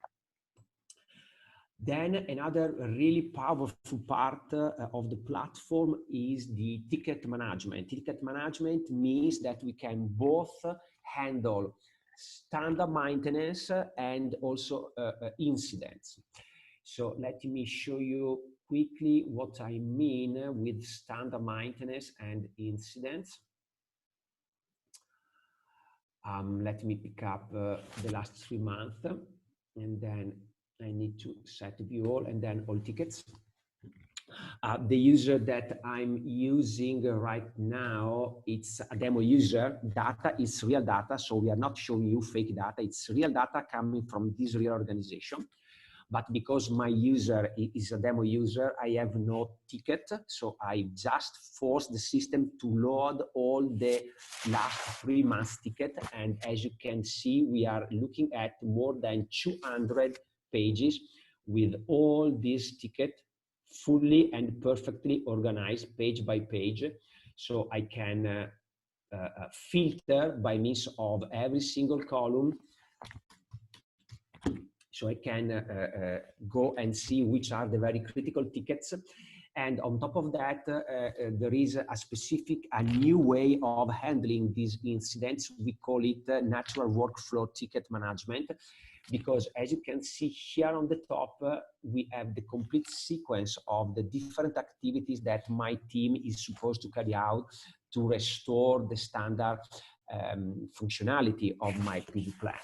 Then another really powerful part of the platform is the ticket management. Ticket management means that we can both handle standard maintenance and also incidents. So let me show you quickly what I mean with standard maintenance and incidents. Let me pick up the last 3 months, and then I need to set view all, and then all tickets. The user that I'm using right now, it's a demo user. Data is real data, so we are not showing you fake data. It's real data coming from this real organization. But because my user is a demo user, I have no ticket. So I just force the system to load all the last 3 months ticket. And as you can see, we are looking at more than 200 pages with all these tickets fully and perfectly organized page by page. So I can filter by means of every single column. So I can go and see which are the very critical tickets. And on top of that, there is a new way of handling these incidents. We call it natural workflow ticket management, because as you can see here on the top, we have the complete sequence of the different activities that my team is supposed to carry out to restore the standard functionality of my PV plan.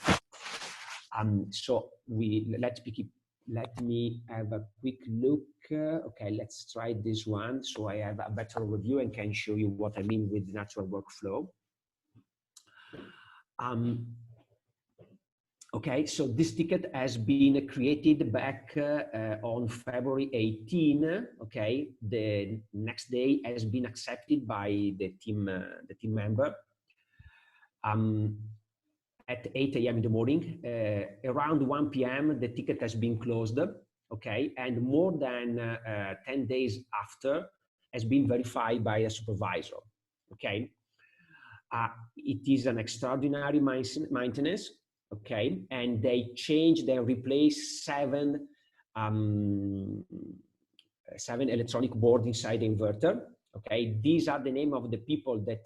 So let me have a quick look. Okay, let's try this one. So I have a better overview and can show you what I mean with natural workflow. Okay, so this ticket has been created back on February 18. Okay, the next day has been accepted by the team member. At 8 a.m. in the morning, around 1 p.m. the ticket has been closed, okay, and more than 10 days after has been verified by a supervisor, okay. It is an extraordinary maintenance, okay, and they replace seven electronic boards inside the inverter, okay. These are the name of the people that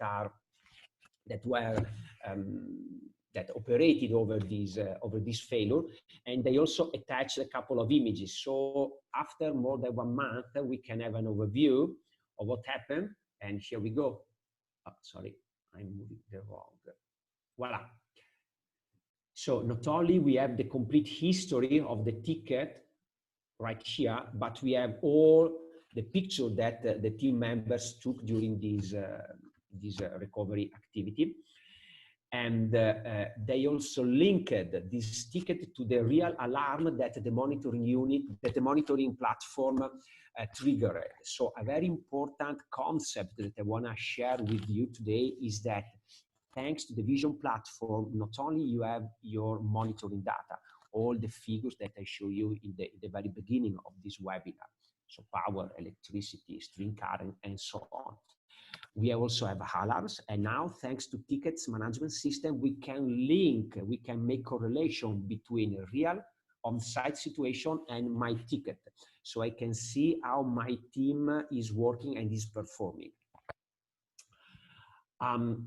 operated over this failure, and they also attached a couple of images. So after more than 1 month, we can have an overview of what happened. And here we go. Oh, sorry, I'm moving the wrong. Voila. So not only we have the complete history of the ticket right here, but we have all the picture that the team members took during this recovery activity. And they also linked this ticket to the real alarm that the monitoring unit, that the monitoring platform triggered. So a very important concept that I want to share with you today is that thanks to the Vision platform, not only you have your monitoring data, all the figures that I show you in the very beginning of this webinar, so power, electricity, string current, and so on. We also have alarms, and now thanks to tickets management system, we can make correlation between a real on-site situation and my ticket. So I can see how my team is working and is performing.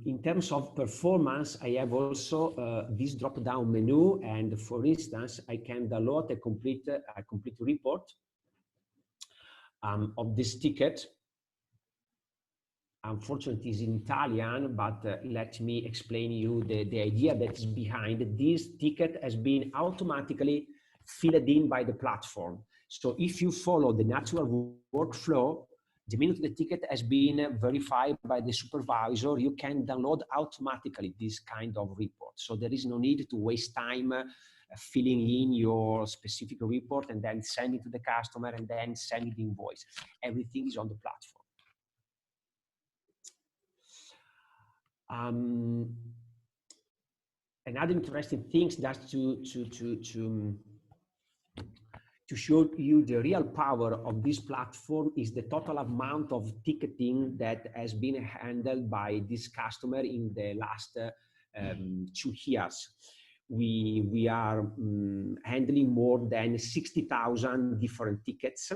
In terms of performance, I have also this drop-down menu, and for instance, I can download a complete report of this ticket. Unfortunately, it's in Italian, but let me explain you the idea that is behind. This ticket has been automatically filled in by the platform. So if you follow the natural workflow, the minute the ticket has been verified by the supervisor, you can download automatically this kind of report. So there is no need to waste time filling in your specific report and then send it to the customer and then send it the invoice. Everything is on the platform. Another interesting thing that's to show you the real power of this platform is the total amount of ticketing that has been handled by this customer in the last 2 years. We are handling more than 60,000 different tickets.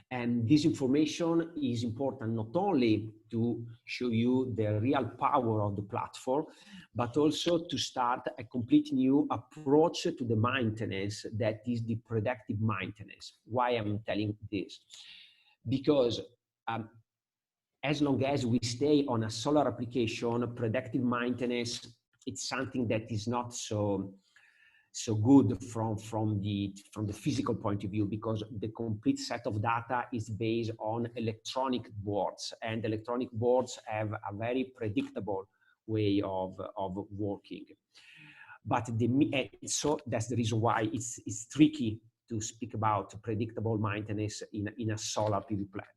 And this information is important not only to show you the real power of the platform, but also to start a complete new approach to the maintenance that is the predictive maintenance. Why I'm telling this? Because as long as we stay on a solar application, predictive maintenance, it's something that is not so good from the physical point of view, because the complete set of data is based on electronic boards, and electronic boards have a very predictable way of working. But so that's the reason why it's tricky to speak about predictable maintenance in a solar PV plant.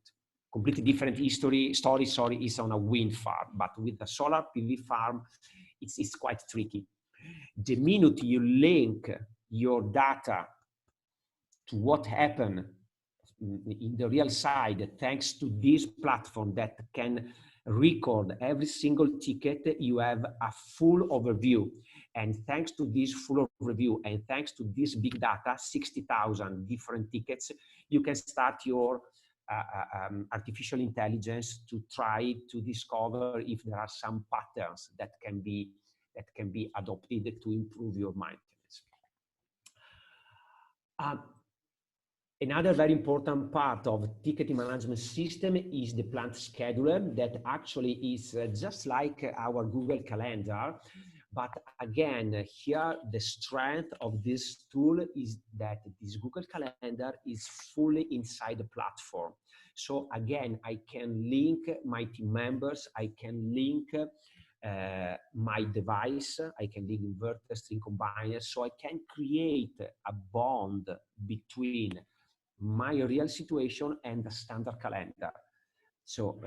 Completely different story is on a wind farm, but with a solar PV farm, it's quite tricky. The minute you link your data to what happened in the real side, thanks to this platform that can record every single ticket, you have a full overview. And thanks to this full overview, and thanks to this big data, 60,000 different tickets, you can start your artificial intelligence to try to discover if there are some patterns that can be adopted to improve your maintenance. Another very important part of ticketing management system is the plant scheduler, that actually is just like our Google Calendar. But again, here the strength of this tool is that this Google Calendar is fully inside the platform. So again, I can link my team members, I can link my device, I can link inverter, string combiner, so I can create a bond between my real situation and the standard calendar. So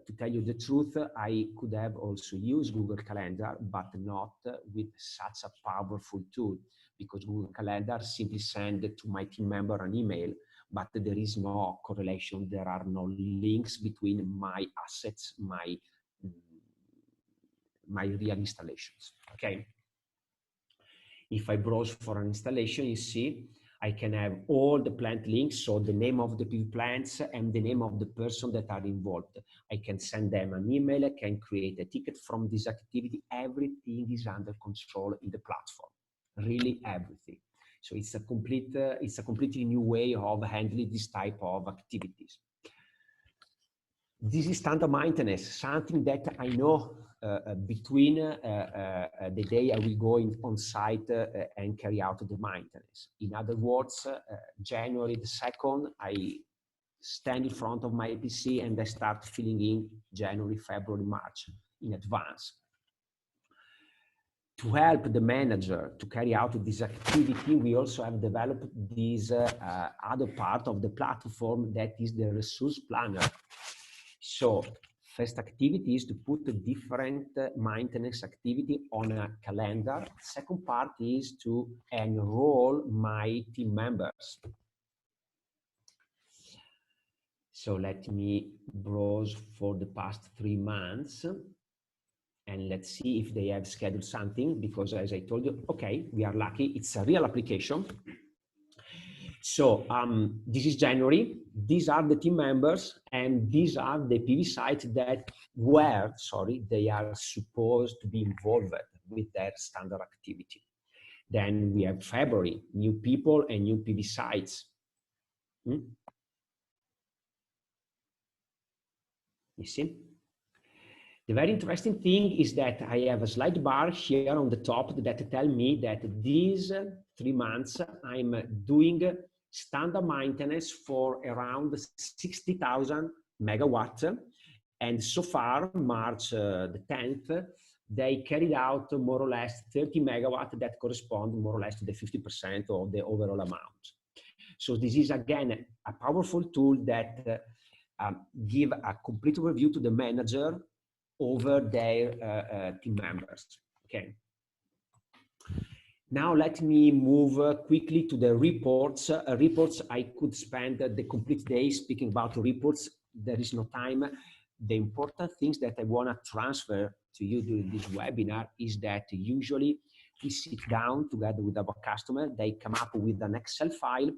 to tell you the truth, I could have also used Google Calendar, but not with such a powerful tool, because Google Calendar simply sends to my team member an email, but there is no correlation. There are no links between my assets, my real installations. Okay. If I browse for an installation, you see, I can have all the plant links, so the name of the PV plants and the name of the person that are involved. I can send them an email, I can create a ticket from this activity. Everything is under control in the platform, really everything. So it's a completely new way of handling this type of activities. This is standard maintenance, something that I know between the day I will go on site and carry out the maintenance. In other words, January the 2nd, I stand in front of my PC and I start filling in January, February, March in advance. To help the manager to carry out this activity, we also have developed this other part of the platform, that is the resource planner. So first activity is to put a different maintenance activity on a calendar. Second part is to enroll my team members. So let me browse for the past 3 months and let's see if they have scheduled something, because as I told you, okay, we are lucky, it's a real application. So this is January, these are the team members, and these are the PV sites that they are supposed to be involved with their standard activity. Then we have February, new people and new PV sites. You see? The very interesting thing is that I have a slide bar here on the top that tell me that these 3 months I'm doing standard maintenance for around 60,000 megawatts. And so far, March the 10th, they carried out more or less 30 megawatts that correspond more or less to the 50% of the overall amount. So this is again a powerful tool that give a complete overview to the manager over their team members. Okay. Now let me move quickly to the reports. Reports, I could spend the complete day speaking about reports. There is no time. The important things that I want to transfer to you during this webinar is that usually we sit down together with our customer, they come up with an Excel file,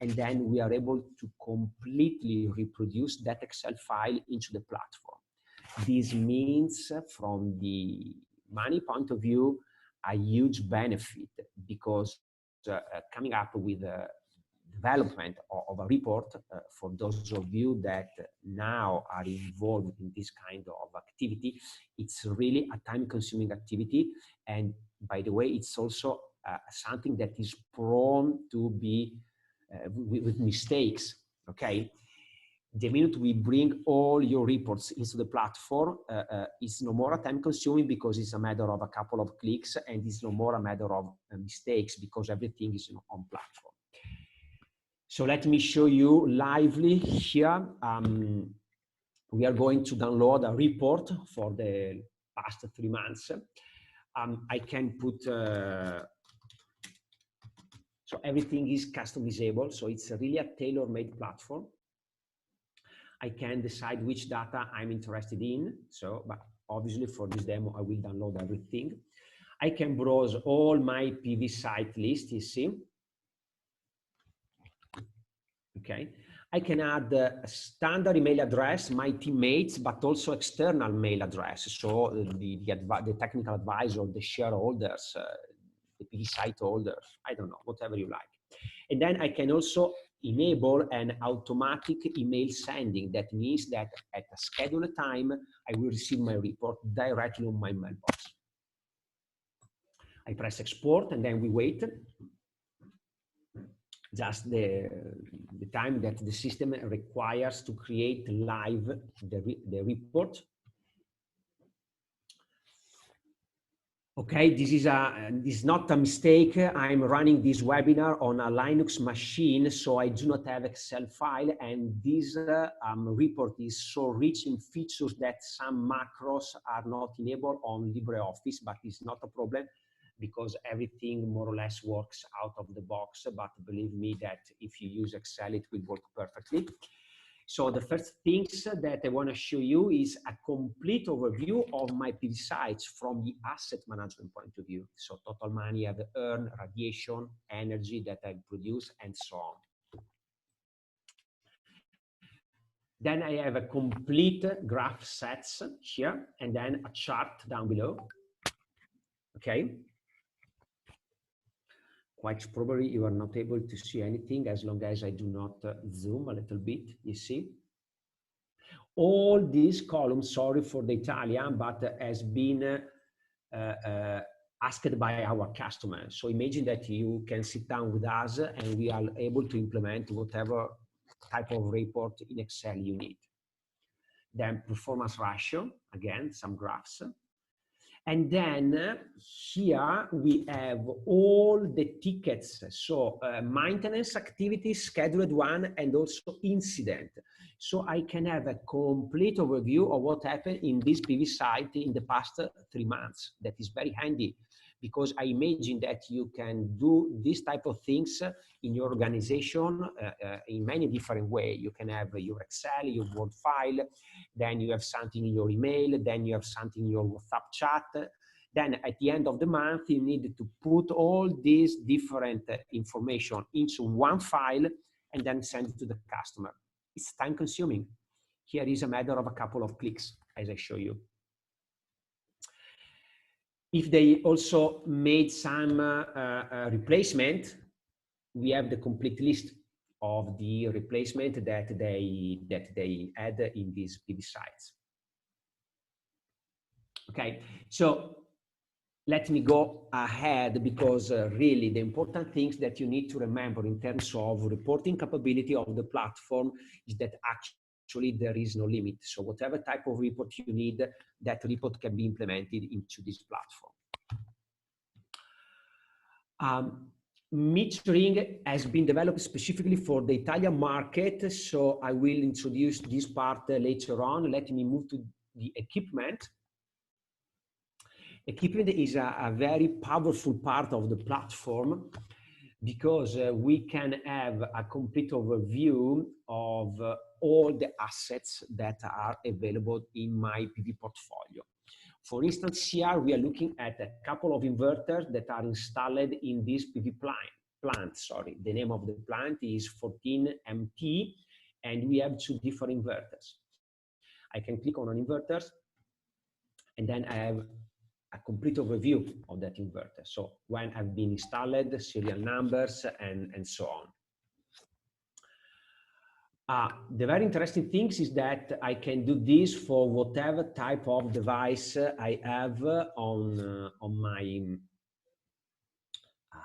and then we are able to completely reproduce that Excel file into the platform. This means, from the money point of view, a huge benefit, because coming up with the development of a report, for those of you that now are involved in this kind of activity, it's really a time-consuming activity. And by the way, it's also something that is prone to be with mistakes, okay? The minute we bring all your reports into the platform, it's no more time consuming because it's a matter of a couple of clicks, and it's no more a matter of mistakes because everything is on platform. So let me show you lively here. We are going to download a report for the past 3 months. I can put, so everything is customizable. So it's really a tailor-made platform. I can decide which data I'm interested in. So, but obviously for this demo, I will download everything. I can browse all my PV site list, you see. Okay. I can add a standard email address, my teammates, but also external mail address. So the technical advisor, the shareholders, the PV site holders, I don't know, whatever you like. And then I can also enable an automatic email sending. That means that at a scheduled time, I will receive my report directly on my mailbox. I press export and then we wait. Just the time that the system requires to create live the report. Okay, this is not a mistake. I'm running this webinar on a Linux machine, so I do not have Excel file, and this report is so rich in features that some macros are not enabled on LibreOffice, but it's not a problem because everything more or less works out of the box. But believe me that if you use Excel, it will work perfectly. So the first things that I want to show you is a complete overview of my PV sites from the asset management point of view. So total money I've earned, radiation, energy that I've produced, and so on. Then I have a complete graph sets here, and then a chart down below. Okay. Quite probably you are not able to see anything as long as I do not zoom a little bit, you see. All these columns, sorry for the Italian, but has been asked by our customers. So imagine that you can sit down with us and we are able to implement whatever type of report in Excel you need. Then performance ratio, again, some graphs. And then here we have all the tickets. So maintenance activities, scheduled one, and also incident. So I can have a complete overview of what happened in this PV site in the past 3 months. That is very handy because I imagine that you can do this type of things in your organization in many different ways. You can have your Excel, your Word file, then you have something in your email, then you have something in your WhatsApp chat. Then at the end of the month, you need to put all these different information into one file and then send it to the customer. It's time consuming. Here is a matter of a couple of clicks, as I show you. If they also made some replacement, we have the complete list of the replacement that they add in these PV sites. Okay, so let me go ahead because really the important things that you need to remember in terms of reporting capability of the platform is that actually there is no limit. So whatever type of report you need, that report can be implemented into this platform. Metering has been developed specifically for the Italian market, so I will introduce this part later on. Let me move to the equipment. Equipment is a very powerful part of the platform because we can have a complete overview of all the assets that are available in my PV portfolio. For instance, here we are looking at a couple of inverters that are installed in this PV plant. Sorry, the name of the plant is 14MT, and we have 2 different inverters. I can click on an inverter, and then I have a complete overview of that inverter. So when I've been installed, serial numbers, and so on. The very interesting thing is that I can do this for whatever type of device I have on my,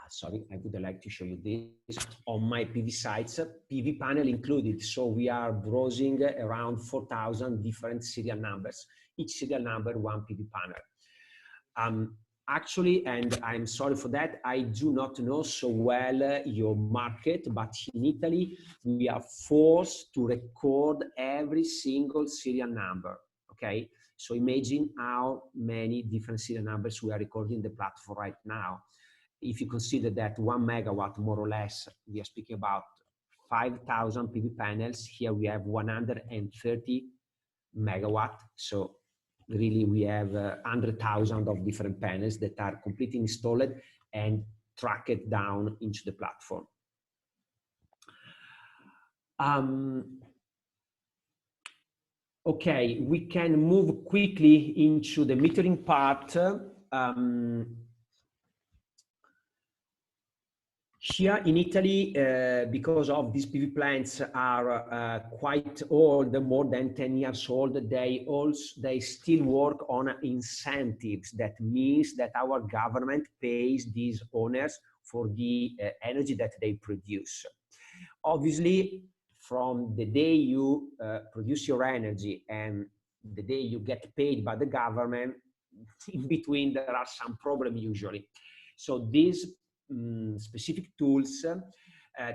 sorry, I would like to show you this, on my PV sites, PV panel included. So we are browsing around 4,000 different serial numbers, each serial number, one PV panel. Actually, and I'm sorry for that, I do not know so well your market, but in Italy, we are forced to record every single serial number, okay? So imagine how many different serial numbers we are recording the platform right now. If you consider that 1 megawatt, more or less, we are speaking about 5,000 PV panels. Here we have 130 megawatt. So really we have 100,000 of different panels that are completely installed and tracked down into the platform. Okay, we can move quickly into the metering part. Here in Italy, because of these PV plants are quite old, more than 10 years old, they still work on incentives. That means that our government pays these owners for the energy that they produce. Obviously, from the day you produce your energy and the day you get paid by the government, in between there are some problems usually. So these specific tools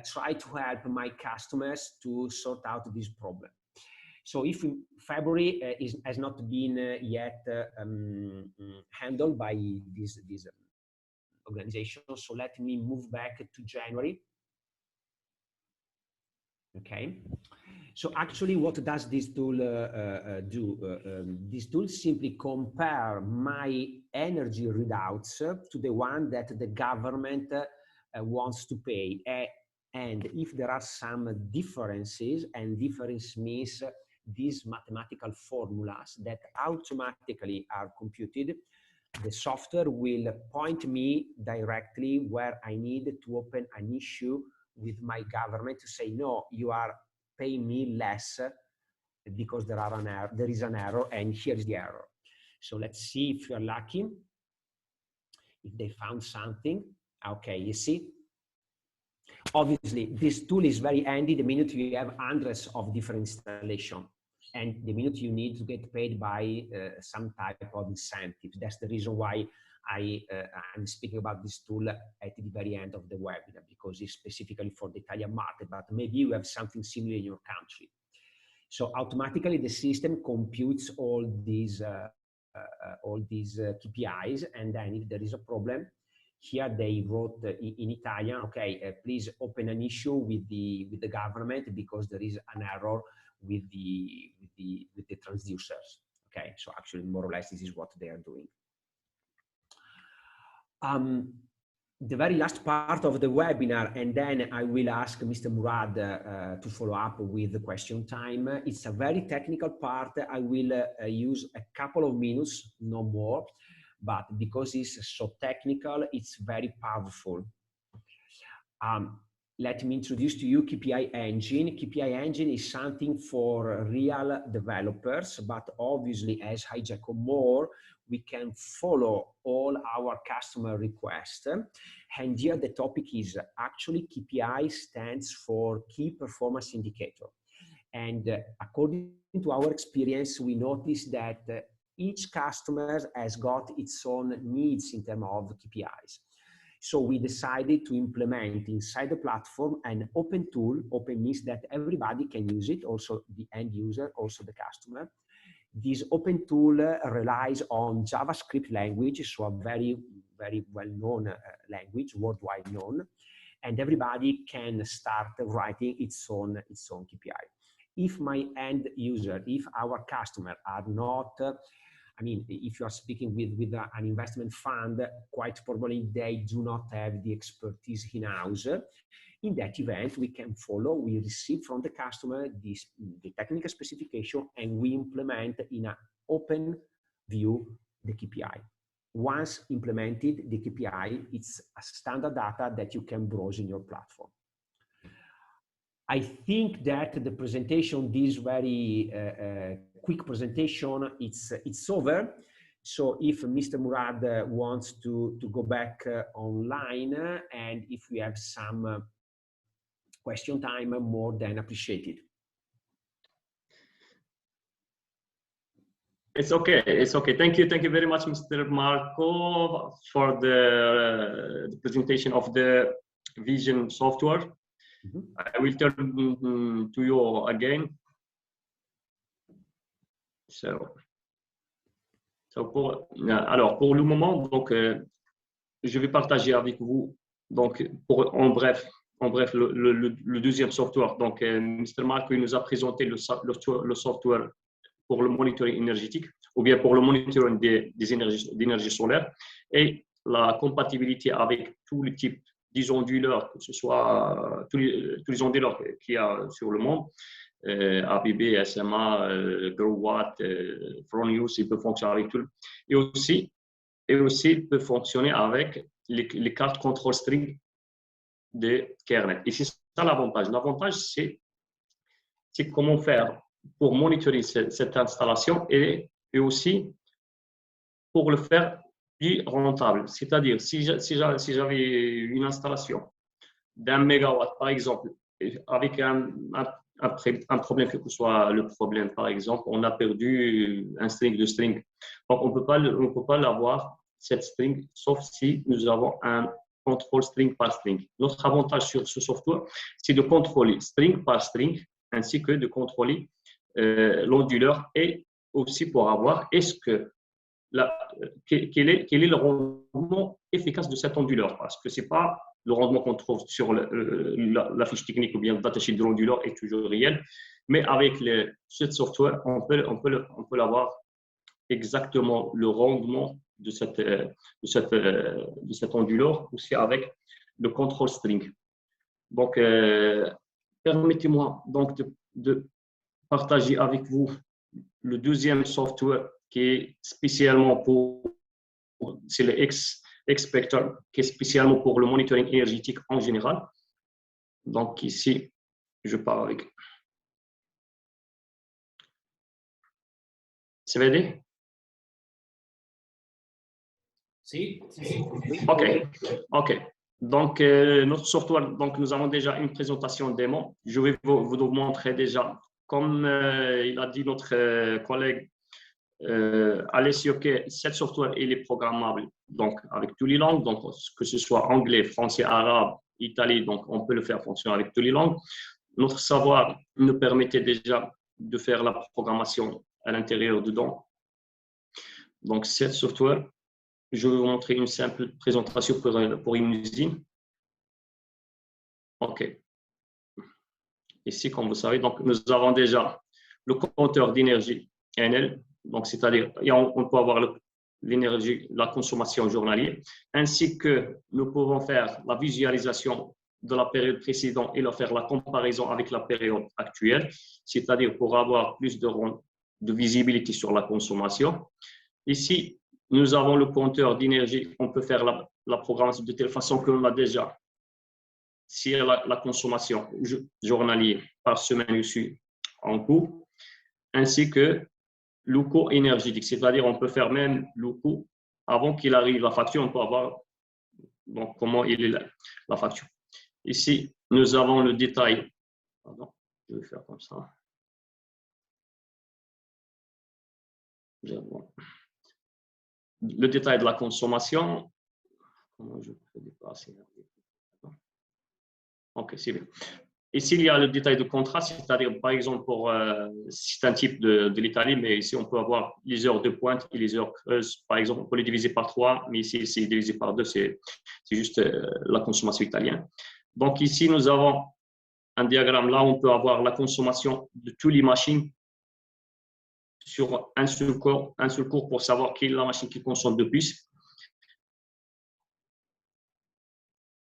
try to help my customers to sort out this problem. So if February has not been yet handled by this organization, so let me move back to January. Okay, so actually what does this tool do? This tool simply compare my energy readouts to the one that the government wants to pay. And if there are some differences, and difference means these mathematical formulas that automatically are computed, the software will point me directly where I need to open an issue with my government to say, no, you are paying me less because there is an error, and here is the error. So let's see if you're lucky, if they found something. Okay, you see? Obviously, this tool is very handy the minute you have hundreds of different installations and the minute you need to get paid by some type of incentive. That's the reason why I'm speaking about this tool at the very end of the webinar, because it's specifically for the Italian market, but maybe you have something similar in your country. So automatically the system computes all these KPIs, and then if there is a problem, here they wrote in Italian, okay, please open an issue with the government because there is an error with the transducers. Okay, so actually more or less this is what they are doing. The very last part of the webinar, and then I will ask Mr. Murad to follow up with the question time. It's a very technical part. I will use a couple of minutes, no more, but because it's so technical, it's very powerful. Let me introduce to you KPI Engine. KPI Engine is something for real developers, but obviously as Hijackal More, we can follow all our customer requests. And here the topic is actually KPI stands for Key Performance Indicator. And according to our experience, we noticed that each customer has got its own needs in terms of KPIs. So we decided to implement inside the platform an open tool. Open means that everybody can use it, also the end user, also the customer. This open tool relies on JavaScript language, so a very, very well-known language, worldwide known, and everybody can start writing its own KPI. If my end user, if our customer are not, I mean, if you are speaking with an investment fund, quite probably they do not have the expertise in-house. In that event, we can follow, we receive from the customer the technical specification, and we implement in an open view the KPI. Once implemented, the KPI, it's a standard data that you can browse in your platform. I think that the presentation, this very quick presentation, it's over. So if Mr. Murad wants to go back online, and if we have some question time, more than appreciated. It's okay. It's okay. Thank you. Thank you very much, Mr. Marco, for the presentation of the Vision software. Mm-hmm. I will turn to you again. Alors, pour le moment, donc, je vais partager avec vous, donc, en bref, le deuxième software. Donc, Mr. Marco il nous a présenté le software pour le monitoring énergétique ou bien pour le monitoring des énergies solaires et la compatibilité avec tous les types d'onduleurs, que ce soit tous les onduleurs qu'il y a sur le monde, ABB, SMA, GrowWatt, Fronius, il peut fonctionner avec tout. Et aussi, il peut fonctionner avec les cartes control string de kernel. Et c'est ça l'avantage. L'avantage, c'est comment faire pour monitorer cette installation et aussi pour le faire plus rentable. C'est-à-dire, si j'avais une installation d'1 mégawatt, par exemple, avec un problème, quel que soit le problème, par exemple, on a perdu un string de string. Donc, on ne peut pas l'avoir, cette string, sauf si nous avons un contrôle string par string. Notre avantage sur ce software, c'est de contrôler string par string, ainsi que de contrôler l'onduleur et aussi pour avoir quel est le rendement efficace de cet onduleur, parce que ce n'est pas le rendement qu'on trouve sur la fiche technique ou bien le datasheet de l'onduleur est toujours réel, mais avec ce software, on peut l'avoir exactement le rendement de cet onduleur aussi avec le contrôle string. Donc, permettez-moi donc de partager avec vous le deuxième software qui est spécialement c'est le Xpector, qui est spécialement pour le monitoring énergétique en général. Donc ici, je pars avec. Ça va aider? Si. OK. Donc, notre software, donc, nous avons déjà une présentation démo. Je vais vous montrer déjà, comme il a dit notre collègue Alessio, que cette software il est programmable donc, avec toutes les langues, donc, que ce soit anglais, français, arabe, italien, donc on peut le faire fonctionner avec toutes les langues. Notre savoir nous permettait déjà de faire la programmation à l'intérieur dedans. Donc, cette software, je vais vous montrer une simple présentation pour une usine. OK. Ici, comme vous savez, donc, nous avons déjà le compteur d'énergie NL. Donc, c'est-à-dire, on peut avoir l'énergie, la consommation journalière, ainsi que nous pouvons faire la visualisation de la période précédente et faire la comparaison avec la période actuelle, c'est-à-dire pour avoir plus de visibilité sur la consommation. Ici, nous avons le compteur d'énergie. On peut faire la programmation de telle façon que l'on a déjà, si la consommation journalière par semaine ici en cours, ainsi que le coût énergétique, c'est-à-dire on peut faire même le coût avant qu'il arrive la facture, on peut avoir donc comment il est la facture. Ici, nous avons le détail. Pardon, je vais faire comme ça. Le détail de la consommation. Comment je peux déplacer? OK, c'est bien. Ici, il y a le détail de contrat, c'est-à-dire, par exemple, c'est un type de l'Italie, mais ici, on peut avoir les heures de pointe et les heures creuses. Par exemple, on peut les diviser par 3, mais ici, c'est divisé par 2, c'est juste la consommation italienne. Donc, ici, nous avons un diagramme. Là, on peut avoir la consommation de toutes les machines sur un seul cours pour savoir quelle est la machine qui consomme le plus.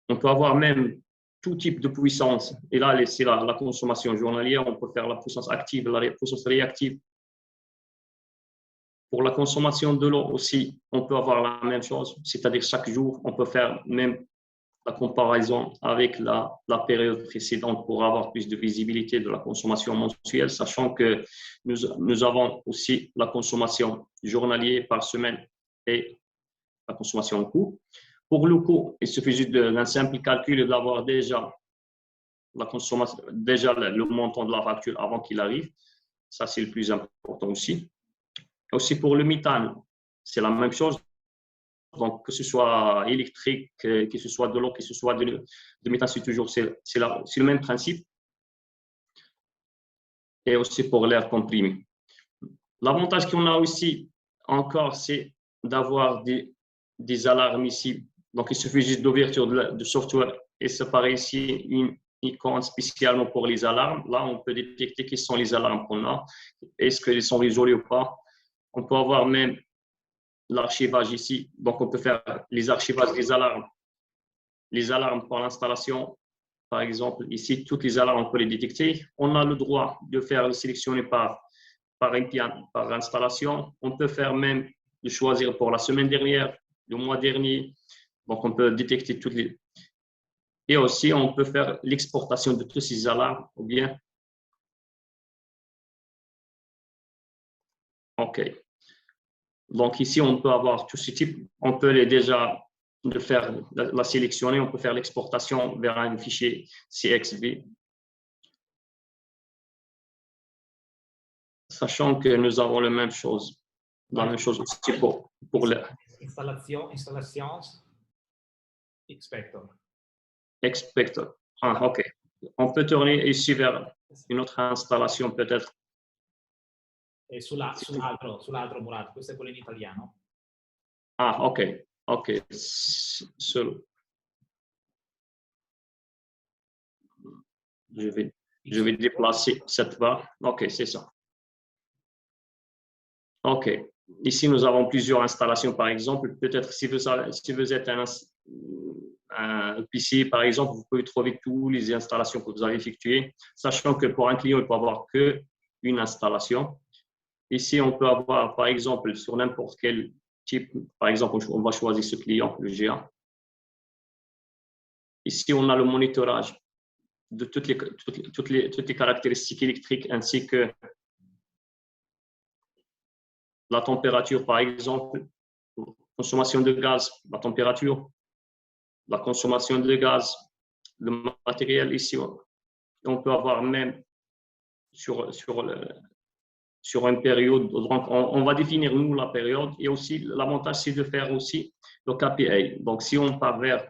On peut avoir même tout type de puissance. Et là, c'est la consommation journalière. On peut faire la puissance active, la puissance réactive. Pour la consommation de l'eau aussi, on peut avoir la même chose. C'est-à-dire chaque jour, on peut faire même la comparaison avec la période précédente pour avoir plus de visibilité de la consommation mensuelle, sachant que nous avons aussi la consommation journalière par semaine et la consommation en coût. Pour le coût, il suffit juste d'un simple calcul et d'avoir déjà la consommation, déjà le montant de la facture avant qu'il arrive. Ça, c'est le plus important aussi. Aussi pour le méthane, c'est la même chose. Donc, que ce soit électrique, que ce soit de l'eau, que ce soit de méthane, c'est le même principe. Et aussi pour l'air comprimé. L'avantage qu'on a aussi encore, c'est d'avoir des alarmes ici. Donc, il suffit juste d'ouverture de software et ça paraît ici une icône spécialement pour les alarmes. Là, on peut détecter quelles sont les alarmes qu'on a. Est-ce qu'elles sont isolées ou pas? On peut avoir même l'archivage ici. Donc, on peut faire les archivages des alarmes. Les alarmes pour l'installation, par exemple, ici, toutes les alarmes, on peut les détecter. On a le droit de faire le sélectionner par installation. On peut faire même de choisir pour la semaine dernière, le mois dernier. Donc, on peut détecter toutes les... Et aussi, on peut faire l'exportation de toutes ces alarmes ou bien... OK. Donc, ici, on peut avoir tout ce type. On peut déjà faire la sélectionner. On peut faire l'exportation vers un fichier CXV. Sachant que nous avons la même chose. La même chose aussi pour le... Installation, Expector. Ah, OK. On peut tourner ici vers une autre installation peut-être. Sull'altro Murat, questo è quello in italiano. Ah, OK. OK. Je vais déplacer cette barre. OK, c'est ça. OK. Ici, nous avons plusieurs installations, par exemple. Peut-être si vous êtes un PC, par exemple, vous pouvez trouver toutes les installations que vous avez effectuées, sachant que pour un client, il peut avoir qu'une installation. Ici, on peut avoir, par exemple, sur n'importe quel type, par exemple, on va choisir ce client, le GA. Ici, on a le monitorage de toutes les caractéristiques électriques ainsi que la température, par exemple, consommation de gaz, la température, la consommation de gaz, le matériel ici. On peut avoir même sur une période, donc on va définir nous la période et aussi l'avantage c'est de faire aussi le KPI. Donc si on part vers,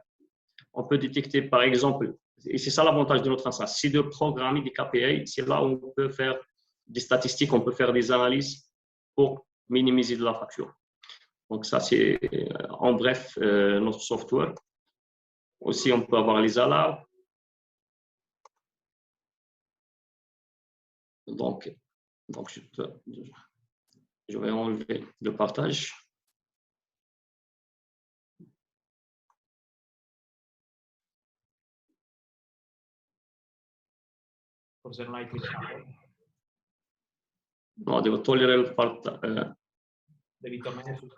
on peut détecter par exemple, et c'est ça l'avantage de notre instance, c'est de programmer des KPI, c'est là où on peut faire des statistiques, on peut faire des analyses pour minimiser de la facture. Donc ça c'est en bref notre software. Aussi on peut avoir les alarmes. Donc je vais enlever le partage. Forse non hai cliccato. No, devo togliere il partage. Devi tornare su.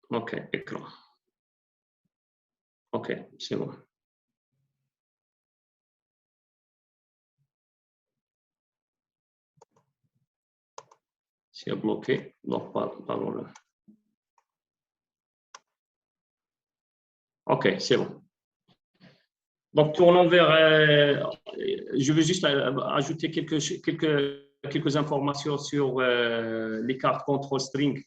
Ok, eccolo. Ok, c'est bon. Si è bloqué, donc pardon. Ok, c'est bon. Donc, tournons vers... je veux juste ajouter quelques informations sur les cartes control string.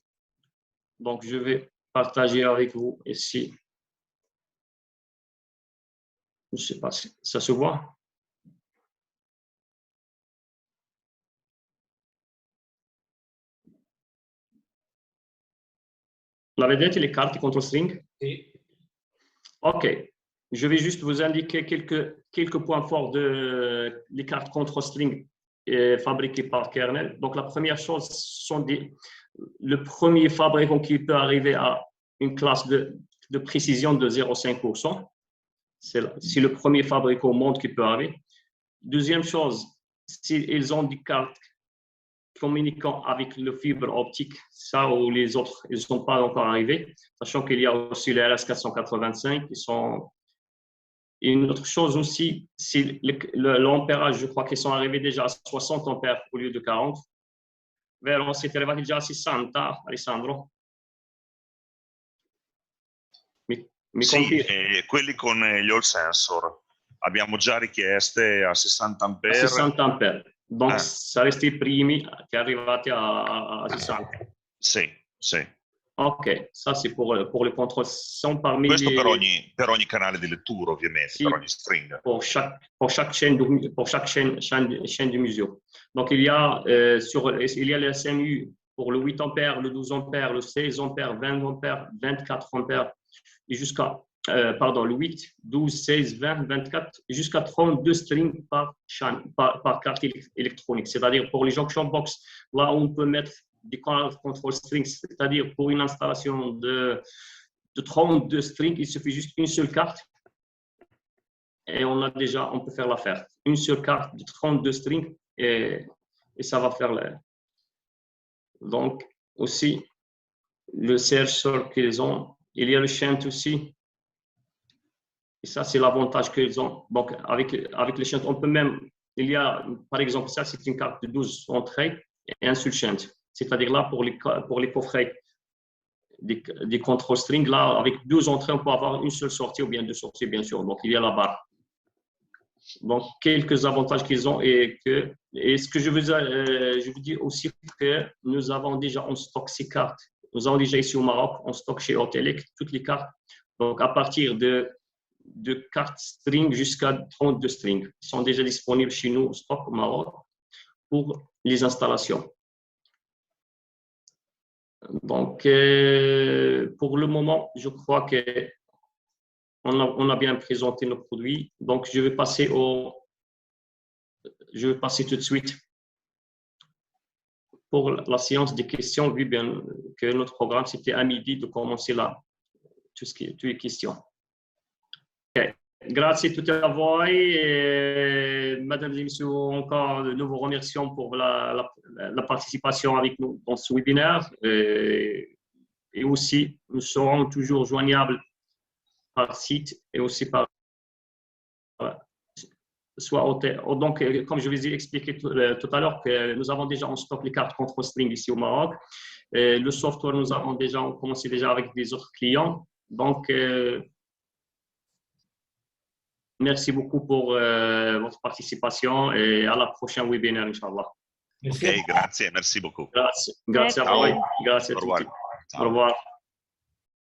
Donc, je vais partager avec vous ici. Je ne sais pas si ça se voit. La vedete les cartes control string? Sì. Ok. Je vais juste vous indiquer quelques points forts des cartes control string fabriquées par Kernel. Donc, la première chose sont le premier fabricant qui peut arriver à une classe de précision de 0,5%. C'est le premier fabricant au monde qui peut arriver. Deuxième chose, s'ils ont des cartes communiquant avec le fibre optique, ça ou les autres, ils ne sont pas encore arrivés, sachant qu'il y a aussi les RS485 qui sont... Et une autre chose aussi, c'est l'ampérage, je crois qu'ils sont arrivés déjà à 60 ampères au lieu de 40. Vero, siete arrivati già a 60, Alessandro? Mi Sì, confermi? quelli con gli Hall Sensor. Abbiamo già richieste a 60 A ampere. 60 ampères. Donc, sareste i primi che arrivate a 60. Sì, sì. Ok, ça c'est pour le contrôle son parmi Questo les... per ogni canale di lettura, ovviamente, Sì, per ogni string. pour chaque chaîne de mesure. Donc, il y a le SMU pour le 8 ampères, le 12 ampères, le 16 ampères, 20 ampères, 24 ampères, et jusqu'à, le 8, 12, 16, 20, 24, jusqu'à 32 strings par carte électronique. C'est-à-dire pour les junction box, là, on peut mettre des control strings, c'est-à-dire pour une installation de 32 strings, il suffit juste une seule carte et on peut faire l'affaire. Une seule carte de 32 strings et ça va faire le... Donc, aussi, le serveur qu'ils ont, il y a le shunt aussi. Et ça, c'est l'avantage qu'ils ont. Donc, avec le shunt, on peut même... Il y a, par exemple, ça, c'est une carte de 12 entrées et un seul shunt. C'est-à-dire là, pour les coffrets des control strings, là, avec 12 entrées, on peut avoir une seule sortie ou bien deux sorties, bien sûr. Donc, il y a la barre. Donc, quelques avantages qu'ils ont et ce que je veux dire aussi que nous avons déjà en stock ces cartes. Nous avons déjà ici au Maroc, en stock chez Hotelec, toutes les cartes. Donc, à partir de cartes string jusqu'à 32 strings, ils sont déjà disponibles chez nous au stock au Maroc pour les installations. Donc, pour le moment, je crois que on a bien présenté nos produits. Donc, je vais passer tout de suite pour la séance des questions, vu bien que notre programme, c'était à midi de commencer là, toutes les questions. Okay. Grazie a tutti a voi. Mesdames et messieurs, encore de nouveau remercions pour la participation avec nous dans ce webinaire. Et aussi, nous serons toujours joignables par site et aussi par soit hôtel. Donc, comme je vous ai expliqué tout à l'heure, que nous avons déjà en stock les cartes control string ici au Maroc. Le software, nous avons déjà commencé avec des autres clients. Donc, merci beaucoup pour votre participation et à la prochaine webinaire, Inch'Allah. Ok, grazie, merci beaucoup. Grazie a voi. Grazie a tutti. Au revoir.